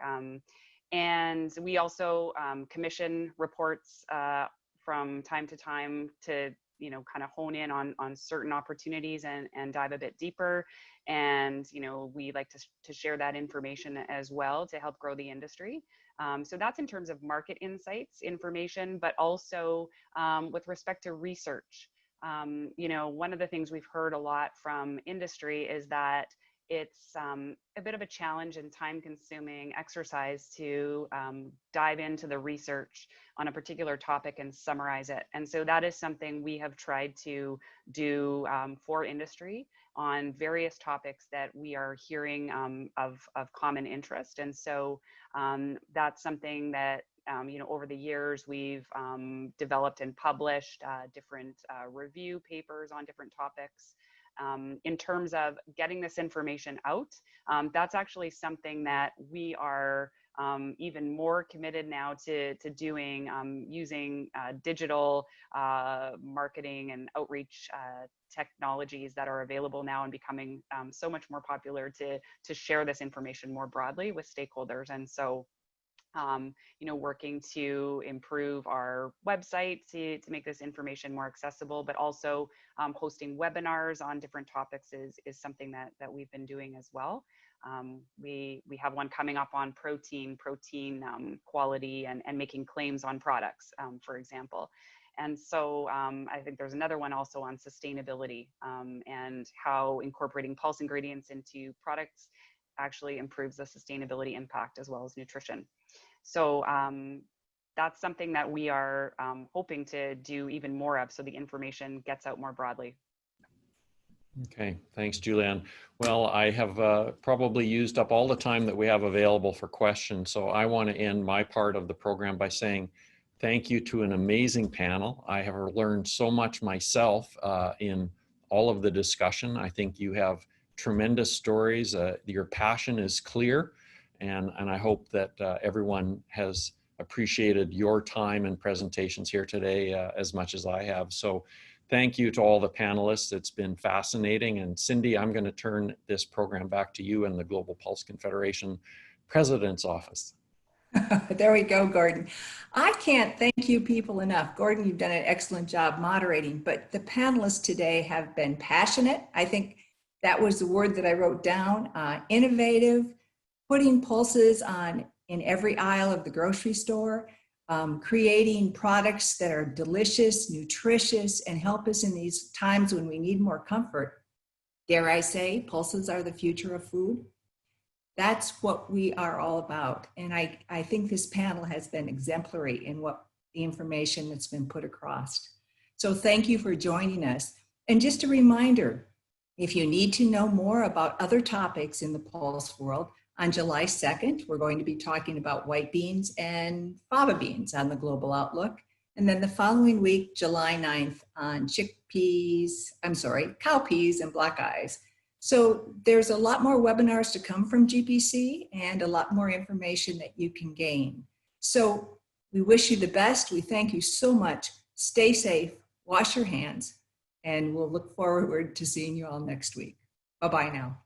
And we also commission reports from time to time to kind of hone in on certain opportunities and dive a bit deeper. And, we like to share that information as well to help grow the industry. So that's in terms of market insights, information, but also with respect to research. One of the things we've heard a lot from industry is that it's a bit of a challenge and time-consuming exercise to dive into the research on a particular topic and summarize it. And so that is something we have tried to do for industry on various topics that we are hearing of common interest. And so that's something that over the years we've developed and published different review papers on different topics. In terms of getting this information out, that's actually something that we are even more committed now to doing, using digital marketing and outreach technologies that are available now and becoming so much more popular to share this information more broadly with stakeholders. And so working to improve our website to make this information more accessible, but also hosting webinars on different topics is something that we've been doing as well. We have one coming up on protein quality and making claims on products, for example. And so I think there's another one also on sustainability and how incorporating pulse ingredients into products actually improves the sustainability impact as well as nutrition. So that's something that we are hoping to do even more of, so the information gets out more broadly. Okay, thanks, Julianne. Well, I have probably used up all the time that we have available for questions, so I want to end my part of the program by saying thank you to an amazing panel. I have learned so much myself in all of the discussion. I think you have tremendous stories. Your passion is clear, and I hope that everyone has appreciated your time and presentations here today as much as I have. So thank you to all the panelists. It's been fascinating. And Cindy, I'm going to turn this program back to you in the Global Pulse Confederation President's Office. There we go, Gordon. I can't thank you people enough. Gordon, you've done an excellent job moderating, but the panelists today have been passionate. I think that was the word that I wrote down. Innovative, putting pulses in every aisle of the grocery store, creating products that are delicious, nutritious, and help us in these times when we need more comfort. Dare I say, pulses are the future of food? That's what we are all about. And I think this panel has been exemplary in what the information that's been put across. So thank you for joining us. And just a reminder, if you need to know more about other topics in the pulse world, on July 2nd, we're going to be talking about white beans and fava beans on the Global Outlook. And then the following week, July 9th, on cowpeas and black eyes. So there's a lot more webinars to come from GPC and a lot more information that you can gain. So we wish you the best. We thank you so much. Stay safe, wash your hands, and we'll look forward to seeing you all next week. Bye-bye now.